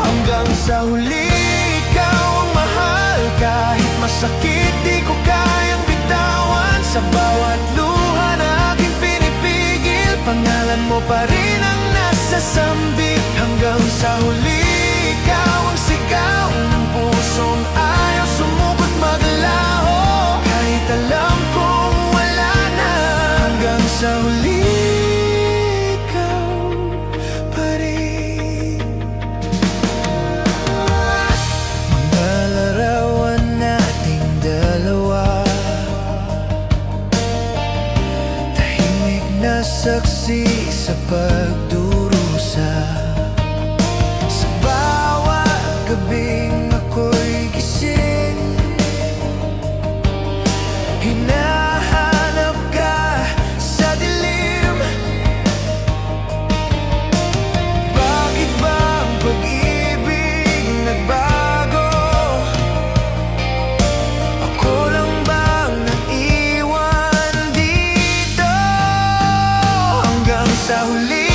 Hanggang sa huli ikaw ang mahal, kahit masakit di ko kayang bitawan. Sa bawat luha na aking pinipigil, pangalan mo pa rin ang nasa sambit. Hanggang sa huli ikaw ang sigaw ng pusong ayaw sumugod maglaho, kahit alam kong wala na. Hanggang sa huli ikaw pa rin. Mga larawan nating dalawa, tahimik na saksi sa pagdurusa. Sa bawat gabing ako'y gising, hinahanap ka sa dilim. Bakit ba ang pag-ibig nagbago? Ako lang bang naiwan dito? Hanggang sa huli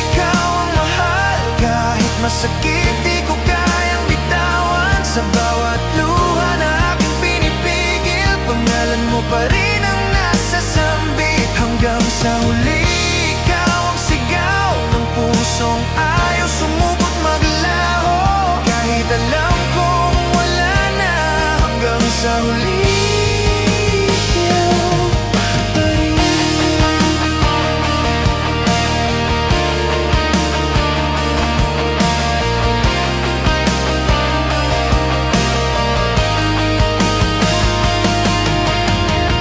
ikaw ang mahal, kahit masakit di ko kayang bitawan. Sa bawat luha na aking pinipigil, pangalan mo pa rin ang nasa sambit. Hanggang sa huli ikaw ang sigaw ng pusong ayaw sumugod maglaho, kahit alam kong wala na. Hanggang sa huli ikaw pa rin.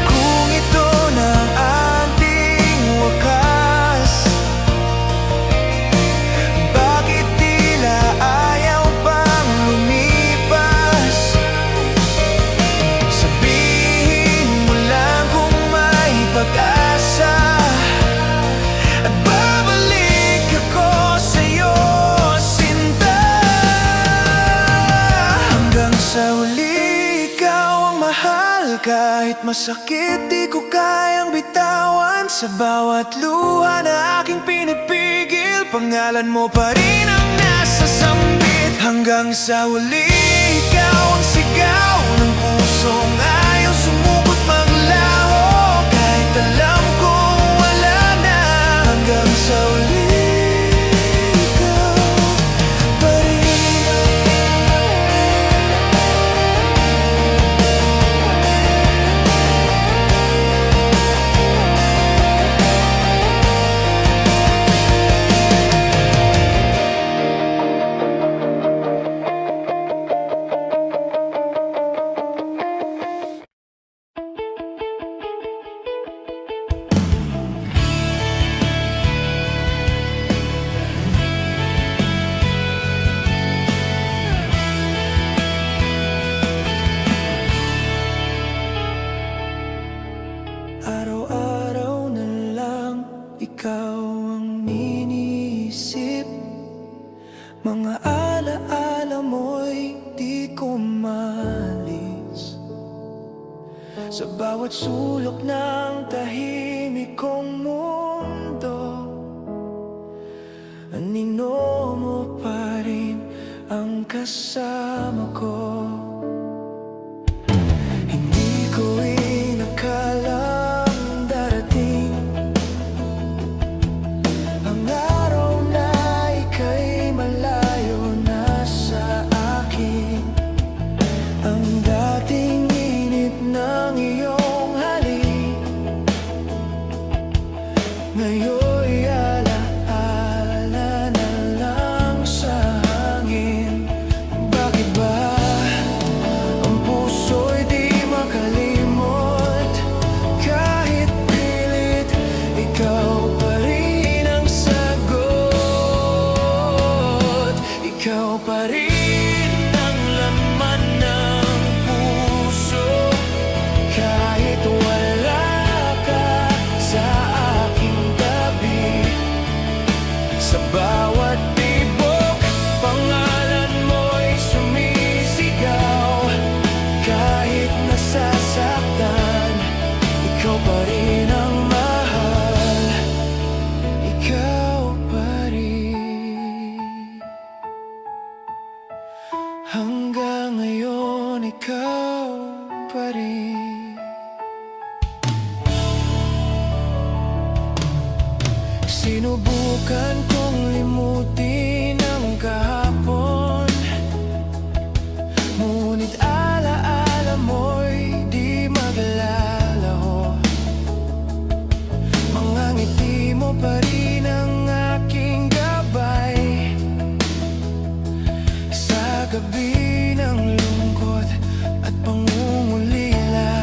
Kung ito na ang ating wakas, bakit tila ayaw pang lumipas? Sabihin mo lang kung may pag-asa, at babalik ako sa'yo, sinta. Hanggang sa huli ikaw ang mahal, kahit masakit di ko kayang bitawan. Sa bawat luha na aking pinipigil, pangalan mo pa rin ang nasa sambit. Hanggang sa huli ikaw ang sigaw ng pusong ayaw sumugod maglaho, kahit alam kong wala na. Hanggang sa huli ikaw pa rin. Araw-araw na lang ikaw ang iniisip, mga alaala mo'y di ko malis. Sa bawat sulok ng tahimik kong mundo, anino mo pa rin ang kasama ko. Hindi ko inakalang darating ang araw na ika'y malayo na sa akin. Ang dating init ng iyong halik, ngayon'y alaala na lang sa hangin. Bakit ba Sinubukan kong limutin ang kahapon, ngunit alaala mo'y di maglalaho. Mga ngiti mo pa rin ang aking gabay sa gabi ng lungkot at pangungulila.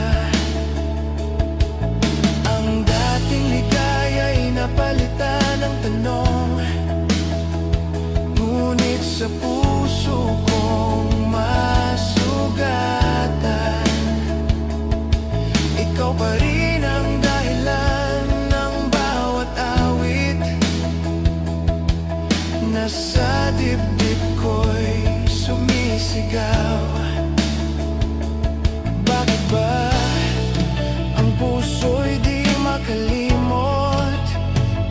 Ang dating ligaya'y napalitan ng tanong, ngunit sa puso kong masugatan, ikaw pa rin ang dahilan ng bawat awit. Nasa dibdib ko'y sumisigaw. Bakit ba ang puso'y di makalimot?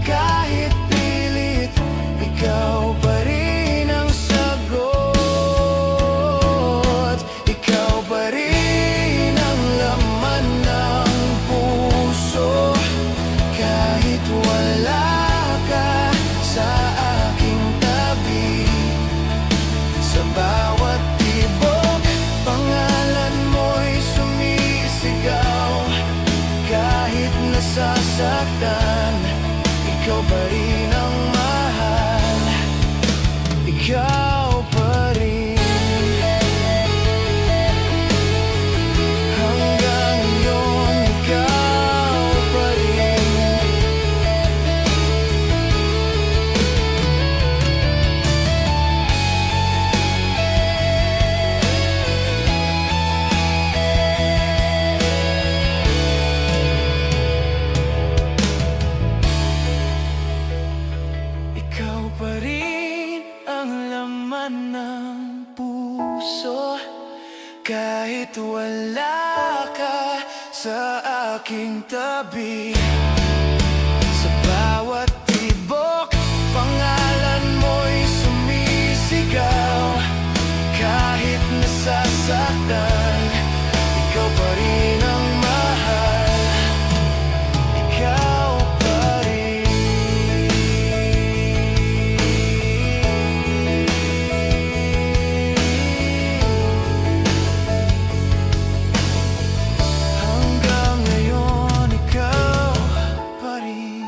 Kahit pilit, ikaw pa rin ang sagot. Ikaw pa rin ang laman ng puso, kahit wala ka sa aking tabi. Sa bawat tibok, pangalan mo'y sumisigaw. Kahit nasasaktan, ikaw pa rin ang mahal. Ikaw pa rin. Hanggang ngayon, ikaw pa rin. Ikaw pa rin ang laman ng puso, kahit wala ka sa aking tabi. Sa bawat tibok, pangalan mo'y sumisigaw. Kahit nasasaktan, ikaw pa rin ang mahal. Ikaw pa rin. Hanggang ngayon, ikaw pa rin.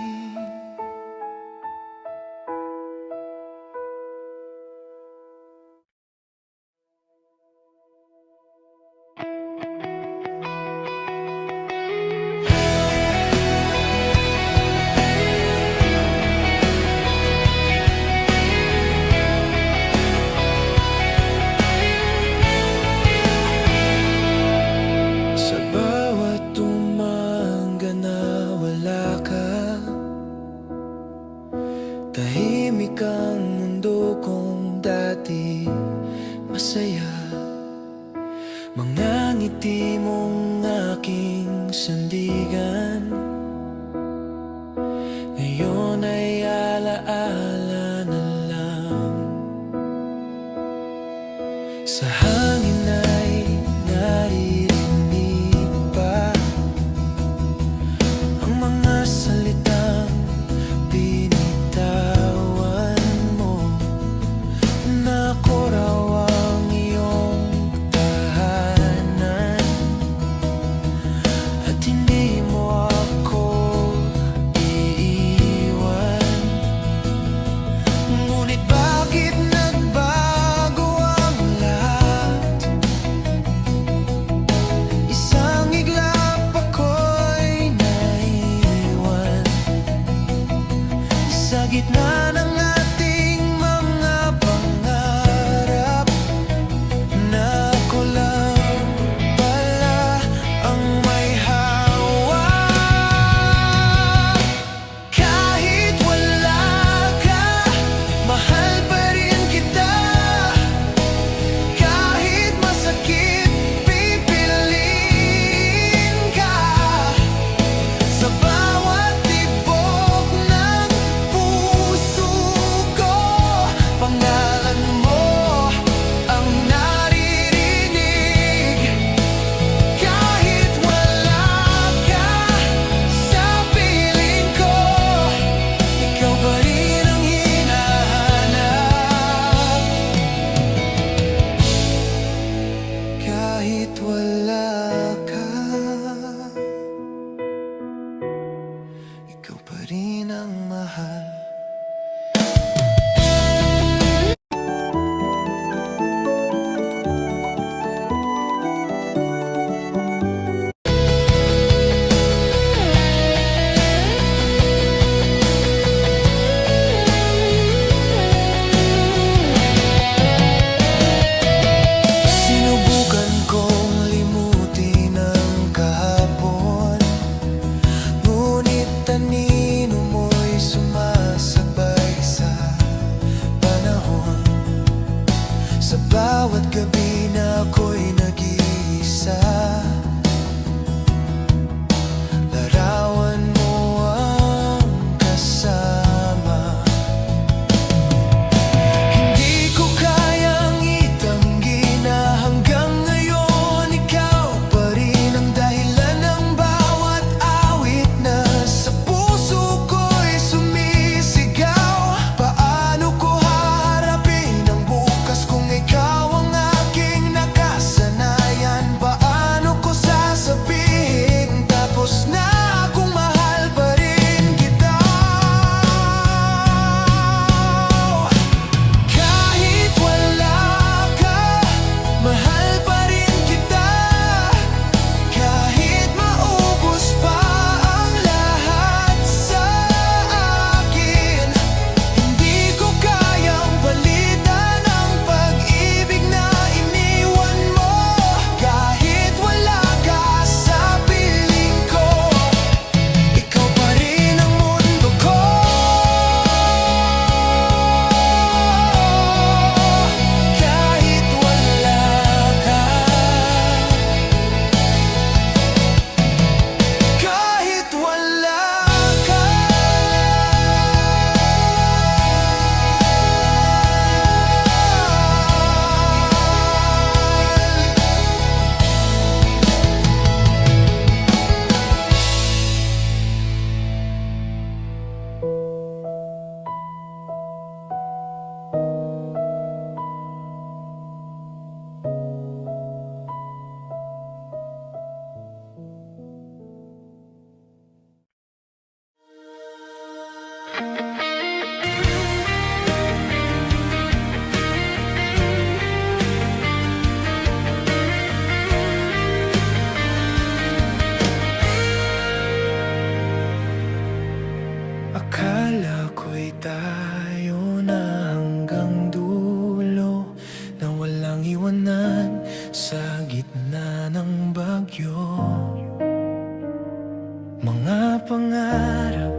Sa bawat umaga na wala ka, tahimik ang mundo kong dati masaya. Mga ngiti mong aking sandigan, ngayon ay alaala na lang. Sa hangin ay naririnig pa ang mga salitang binitawan mo, na ako raw ang iyong tahanan, at hindi mo Akala ko'y tayo na hanggang dulo, na walang iwanan sa gitna ng bagyo. Mga pangarap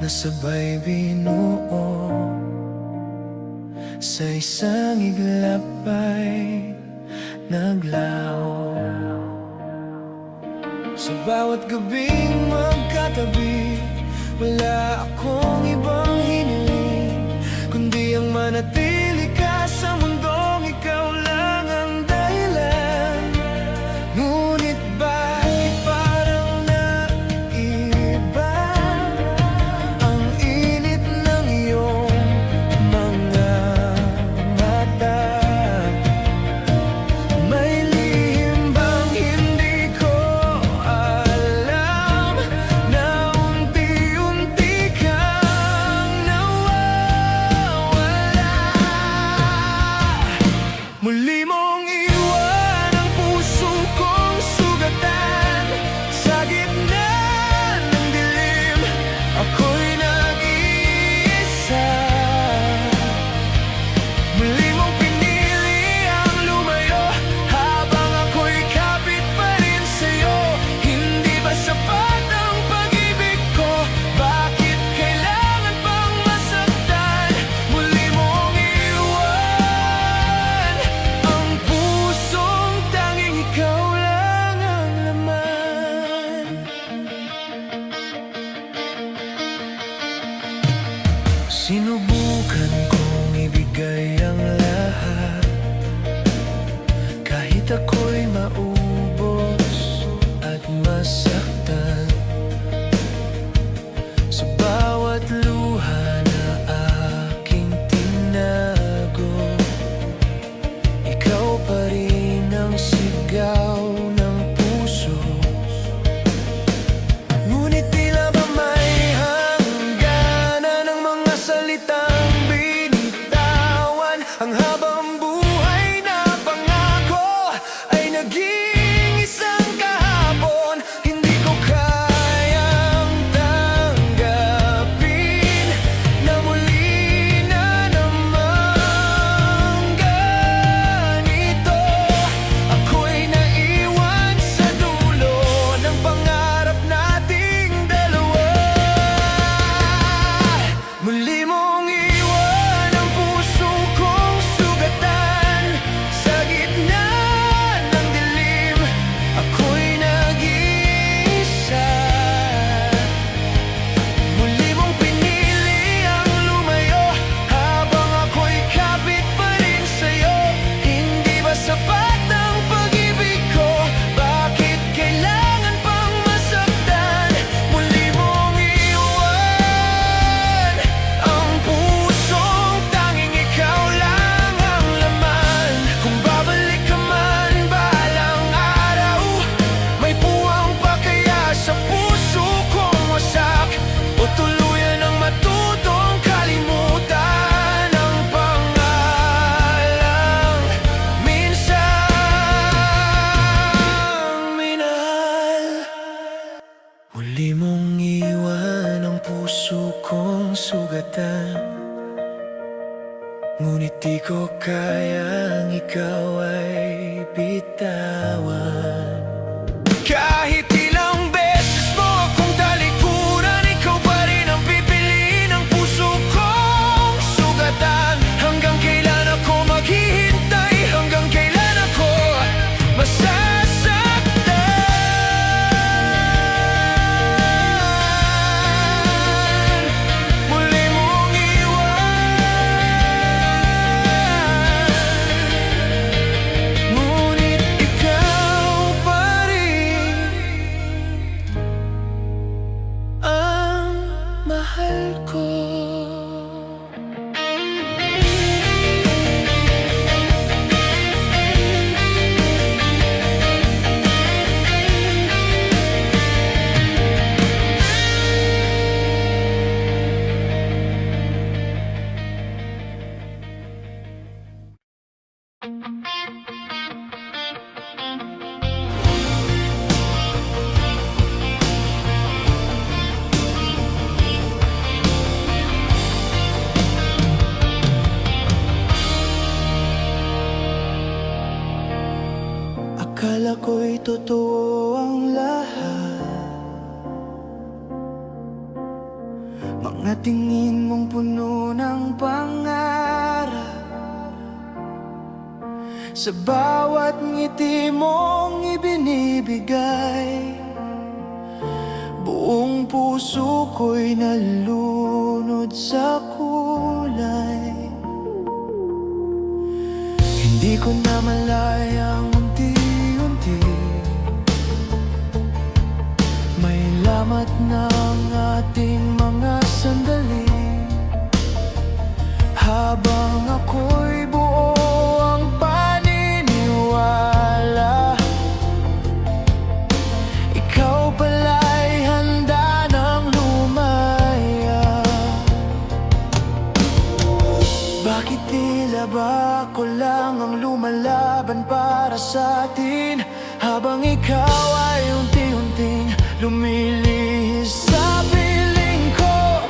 na sabay binuo, sa isang iglap ay naglaho. Sa bawat gabing magkatabi, wala akong ibang hiniling, kundi ang manatili ka sa mundong ikaw lang ang dahilan. Ngunit bakit parang naiba ang init ng iyong mga mata? May lihim bang hindi ko alam, na unti-unti kang nawawala? Muli mong iwan ang puso kong sugatan, sa gitna ng dilim ako'y nag-iisa. Muli mong pinili ang lumayo, habang ako'y kapit pa rin sa'yo. Hindi ba sapat ang pag-ibig ko? Bakit kailangan pang masaktan? Muli mong iwan ang pusong tanging ikaw lang ang laman. Sinubukan kong ibigay ang lahat, kahit ako'y maubos at masaktan. Sa bawat luha na aking tinago, ikaw pa rin ang sigaw ng puso. Ngunit tila ba may hangganan ng mga salitang binitawan? Ang habang buhay na pangako ay naging isang kahapon. Hindi ko kayang tanggapin na muli na naman ganito. Ako'y naiwan sa dulo ng pangarap nating dalawa. Muli mong iwan ang puso kong sugatan, sa gitna ng dilim ako'y nag-iisa. Muli mong pinili ang lumayo, habang ako'y kapit pa rin sa'yo. Hindi ba sapat ang pag-ibig ko? Bakit kailangan pang masaktan? Muli mong iwan ang pusong tanging ikaw lang ang laman. Kung babalik ka man balang araw, may puwang pa kaya sa puso kong wasak, o tuluyan ang matutong kalimutan ang pangalang minsang minahal? Muli mong iwan ang puso kong sugatan, ngunit di ko kayang ikaw ay bitawan. Kahit ilang beses mo akong talikuran, ikaw pa rin ang pipiliin ng puso kong sugatan. Hanggang kailan ako maghihintay? Hanggang kailan ako masasaktan? Muli mong iwan, ngunit ikaw pa rin ang mahal ko. ko'y totoo ang lahat. Mga tingin mong puno ng pangarap, sa bawat ngiti mong ibinibigay, buong puso ko'y nalunod sa kulay. Hindi ko na malayang unti-unti may lamat na ang ating mga sandali. Habang ako'y buo ang paniniwala, ikaw pala'y handa ng lumaya. Bakit tila ba ako lang ang lumalaban para sa atin, habang ikaw ay unti-unting lumilihis sa piling ko?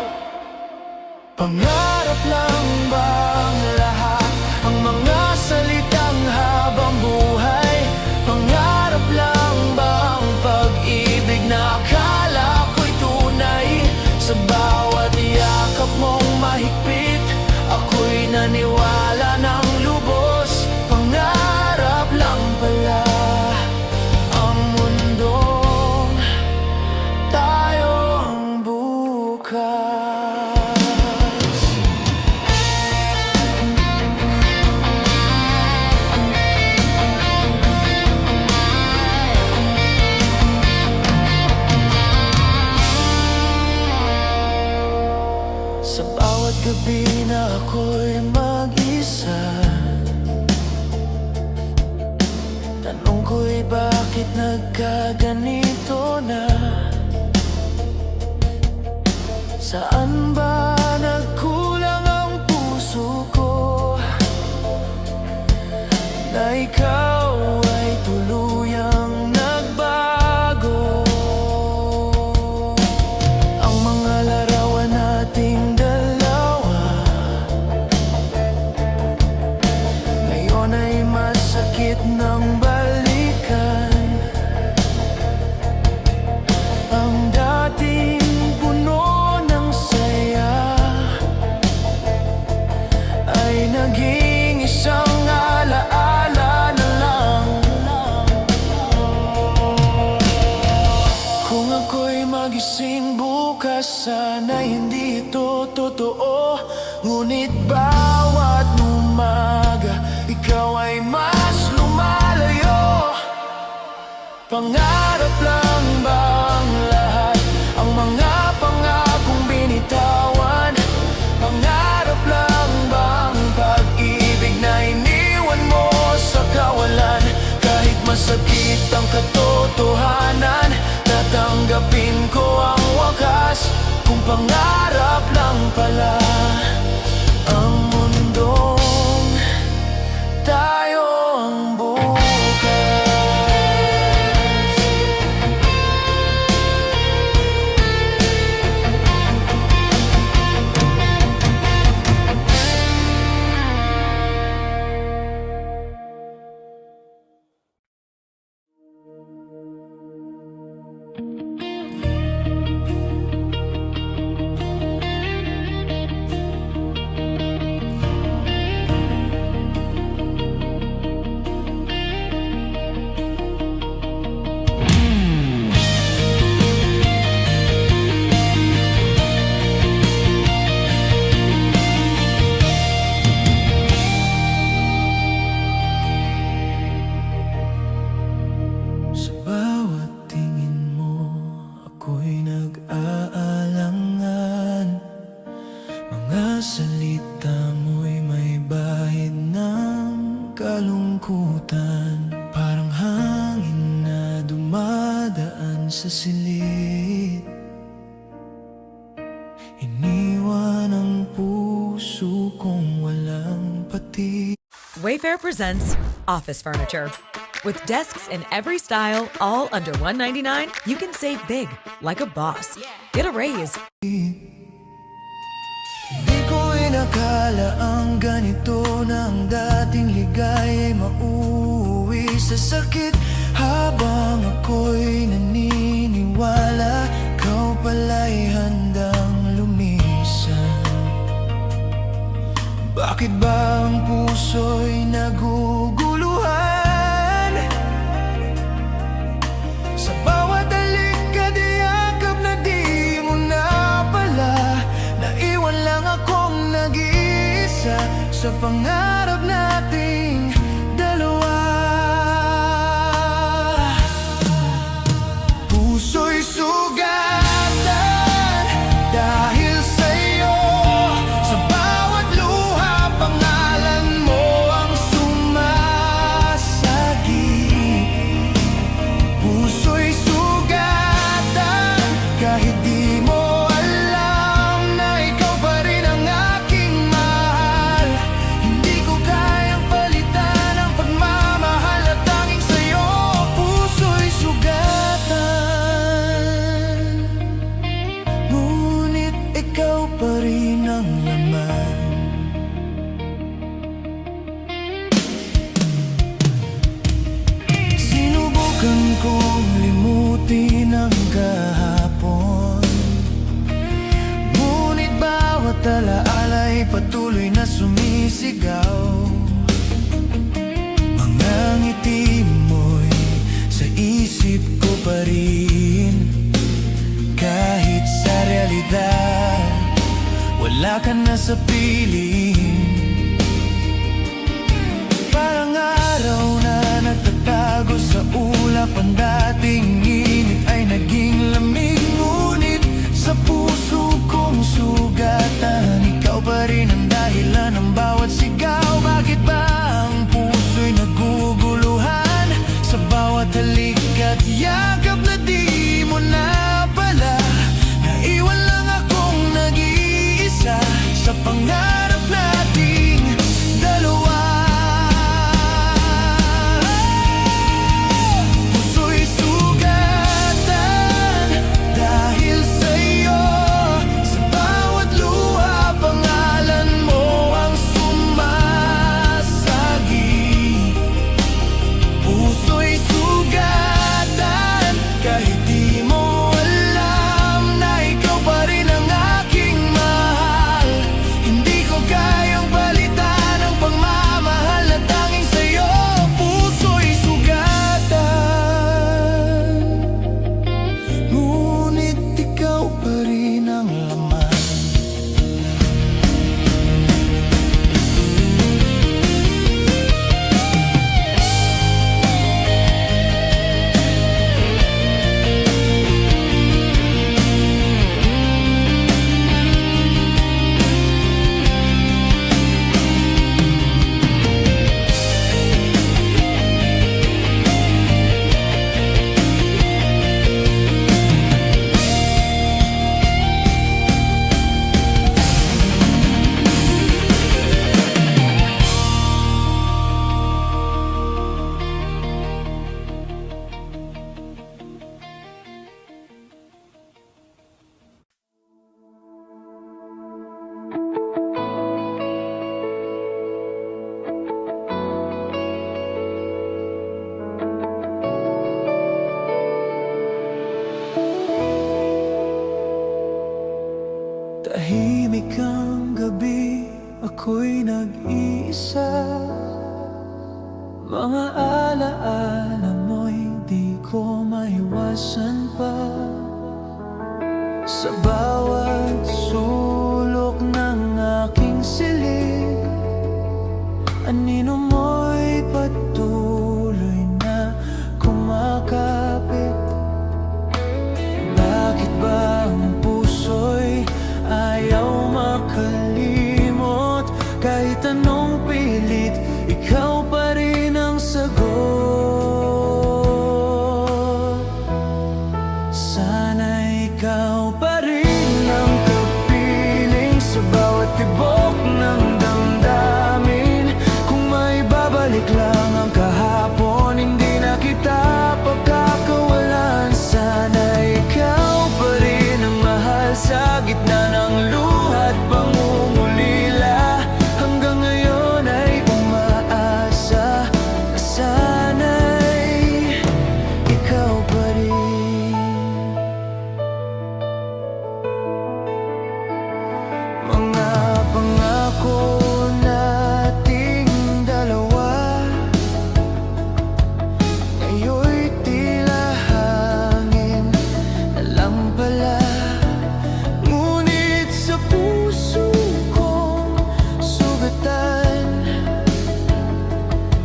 Pangarap lang bang lahat ang mga salitang habang buhay? Pangarap lang bang pag-ibig na akala ko'y tunay? Sa bawat yakap mong mahigpit, ako'y naniwala ng lubos. Pangarap lang pala ang mundong tayo ang bukas. Sa bawat gabi na ako'y mag-isa, tanong ko'y bakit nagkaganito na? Saan ba nagkulang ang puso ko, na ikaw ay tuluyang nagbago? Ang mga larawan nating dalawa ngayon ay masakit ng balikan. Ang dating puno ng saya ay naging isang alaala na lang. Kung ako'y magising bukas, sana hindi ito totoo. Ngunit bawat umaga, ikaw ay mas lumalayo. Pangarap lang bang lahat ang mga pangakong binitawan? Pangarap lang bang pag-ibig na iniwan mo sa kawalan? Kahit masakit ang katotohanan, tatanggapin ko ang wakas. Kung pangarap lang pala ang mundong tayo ang bukas. Sa bawat tingin mo, ako'y nag-aalangan. Mga salita mo'y may bahid ng kalungkutan, parang hangin na dumadaan sa silid. Iniwan ang puso kong walang pati. Wayfair presents Office Furniture. With desks in every style, all under $199, you can save big, like a boss. Get a raise. Di ko inakala ang ganito na ang dating ligay ay mauwi sa sakit. Habang ako'y naniniwala, ikaw pala'y handang lumisan. Bakit ba ang puso'y naguguluhan? Sa bawat halik at yakap na di mo na pala, naiwan lang akong nag-iisa sa pangarap nating dalawa. Puso'y sugatan dahil sa'yo, sa bawat luha pangalan mo ang sumasagip. Puso'y sugatan kahit di mo alam na ikaw pa rin ang aking mahal. Hindi ko kayang palitan ang pagmamahal na tanging sa'yo. Puso'y sugatan, ngunit ikaw pa rin ang laman. Sinubukan kong limutin ang kahapon, ngunit bawat alaala'y patuloy na sumisigaw. Mga ngiti mo'y sa isip ko pa rin, kahit sa realidad wala ka na sa piling. Parang araw na nagtatago sa ulap, ang dating init ay naging lamig. Ngunit sa puso kong sugatan, ikaw pa rin ang dahilan ng bawat sigaw. Bakit ba ang puso'y naguguluhan? Sa bawat halik at yakap na di mo na pala, naiwan lang akong nag-iisa sa pangarap nating dalawa. Puso'y sugatan dahil sa'yo, sa bawat luha pangalan mo ang sumasagip. Puso'y sugatan kahit di mo alam na ikaw pa rin ang aking mahal. Hindi ko kayang palitan ang pagmamahal na tanging sa'yo. Puso'y sugatan, ngunit ikaw pa rin ang laman. Tahimik ang gabi, ako'y nag-iisa. Mga alaala mo'y di ko maiwasan pa. Sa bawat sulok ng aking silid, anino mo'y patuloy na kumakapit. Bakit ba ang puso'y ayaw makalimot? Kahit anong pilit, ikaw pa rin ang sagot. Sana ikaw pa rin ang kapiling sa bawat tibok ng damdamin. Kung may babalik lang ang kahapon, hindi na kita pagkakawalan. Sana ikaw pa rin ang mahal sa gitna ng luha at pangungulila. Hanggang ngayon ay umaasa na sana'y pala. Ngunit sa puso kong sugatan,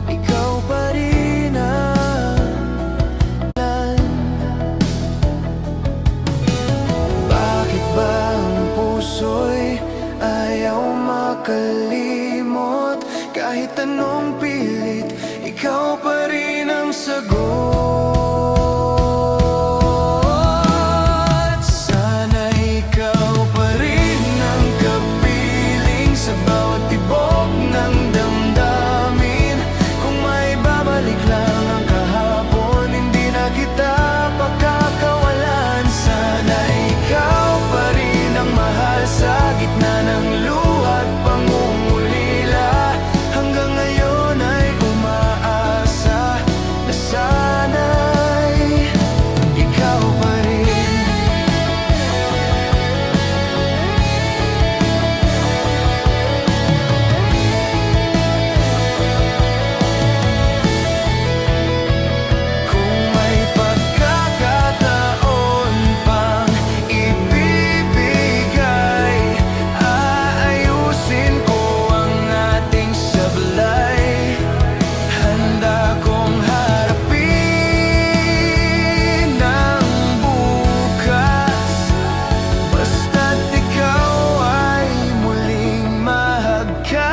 ikaw pa rin ang lan. Bakit ba ang puso'y ayaw makalimot? Kahit anong pilit, ikaw pa rin ang sagot. Sana ikaw pa rin ang kapiling sa bawat tibok ng damdamin. Kung may babalik lang ang kahapon, hindi na kita pagkakawalan. Sana ikaw pa rin ang mahal sa gitna ng luha at pangungulila. Hanggang ngayon ay umaasa na sana'y ikaw pa rin. Kung may pagkakataon pang ibibigay, aayusin ko ang ating sablay. Handa kong harapin ang bukas, basta't ikaw ay muling mahagkan.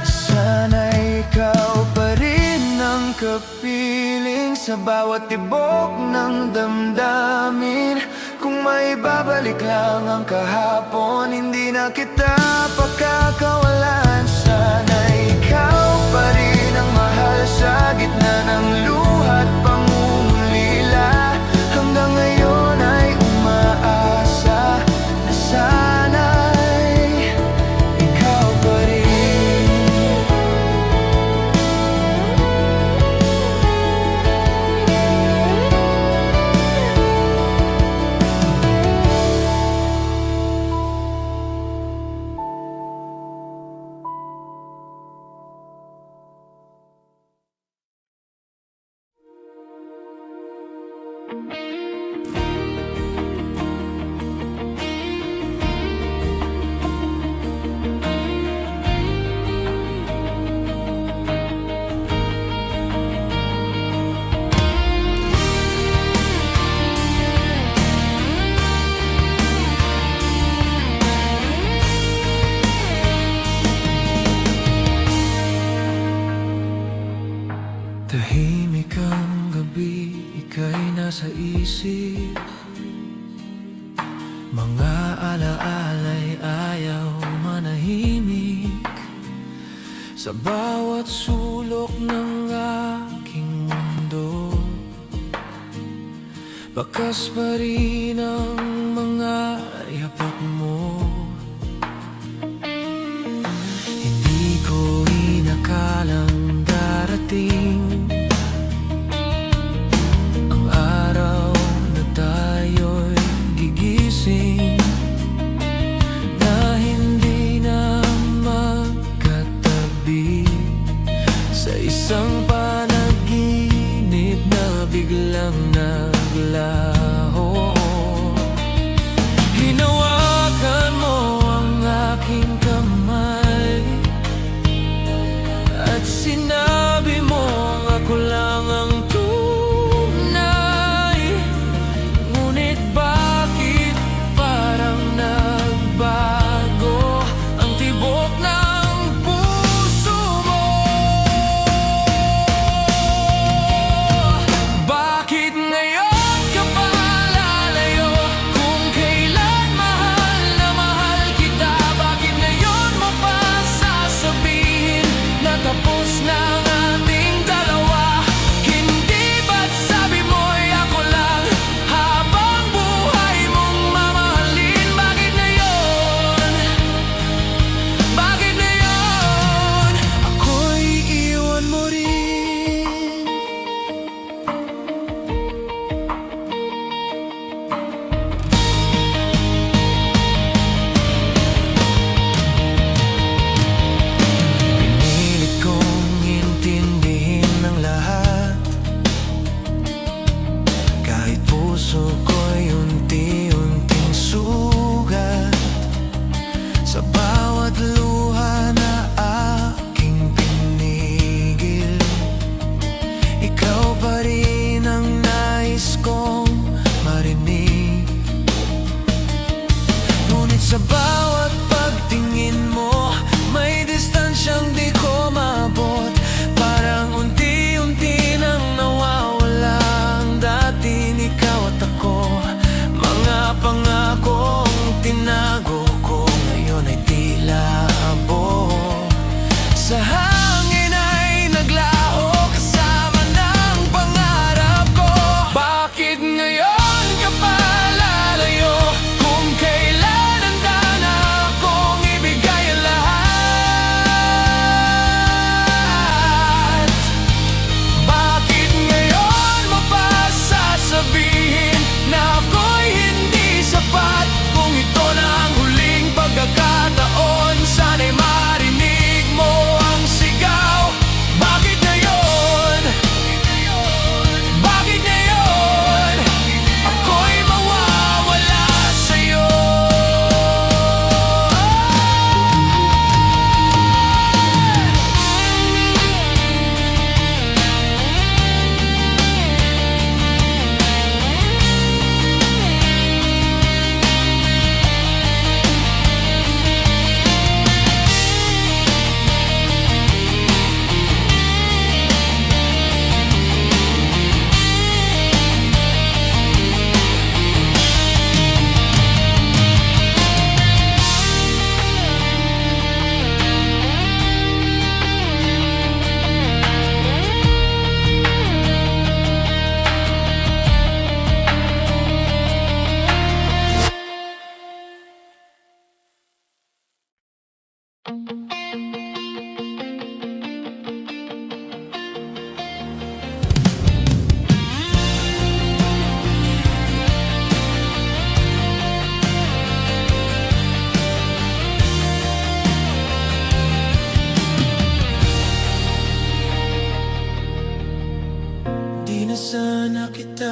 Sana ikaw pa rin ang kapiling sa bawat tibok ng damdamin. Kung may babalik lang ang kahapon, hindi na kita pagkakawalan. Sana ikaw pa rin ang mahal sa gitna ng luha at pangungulila. Hanggang ngayon ay umaasa na sana'y ikaw pa rin. Tahimik ang gabi, ika'y nasa isip. Mga alaala'y ayaw manahimik. Sa bawat sulok ng aking mundo, bakas pa rin ang mga yapak mo. Hindi ko inakalang darating ang araw na tayo'y gigising, na hindi na magkatabi sa isang panaginip na biglang naglaho. Hinawakan mo ang aking kamay at sinabi mo ako lang ang tunay. Ngunit bakit parang nagbago ang tibok ng puso mo? Bakit ngayon ka pa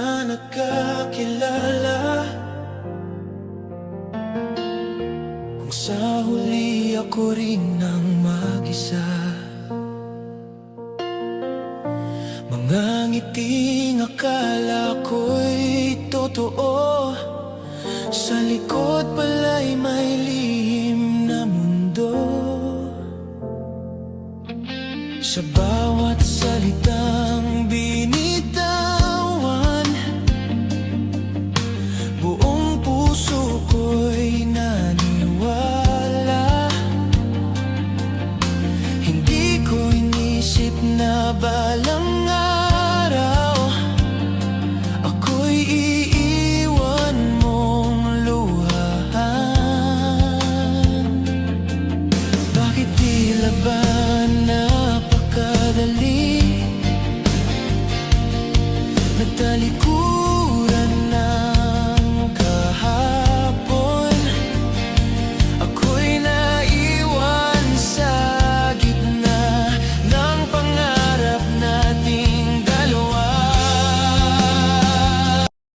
na nagkakilala, kung sa huli ako rin ang mag-isa. Mga ngiting akala ko'y totoo, sa likod pala'y may lihim na mundo. Sa bawat salita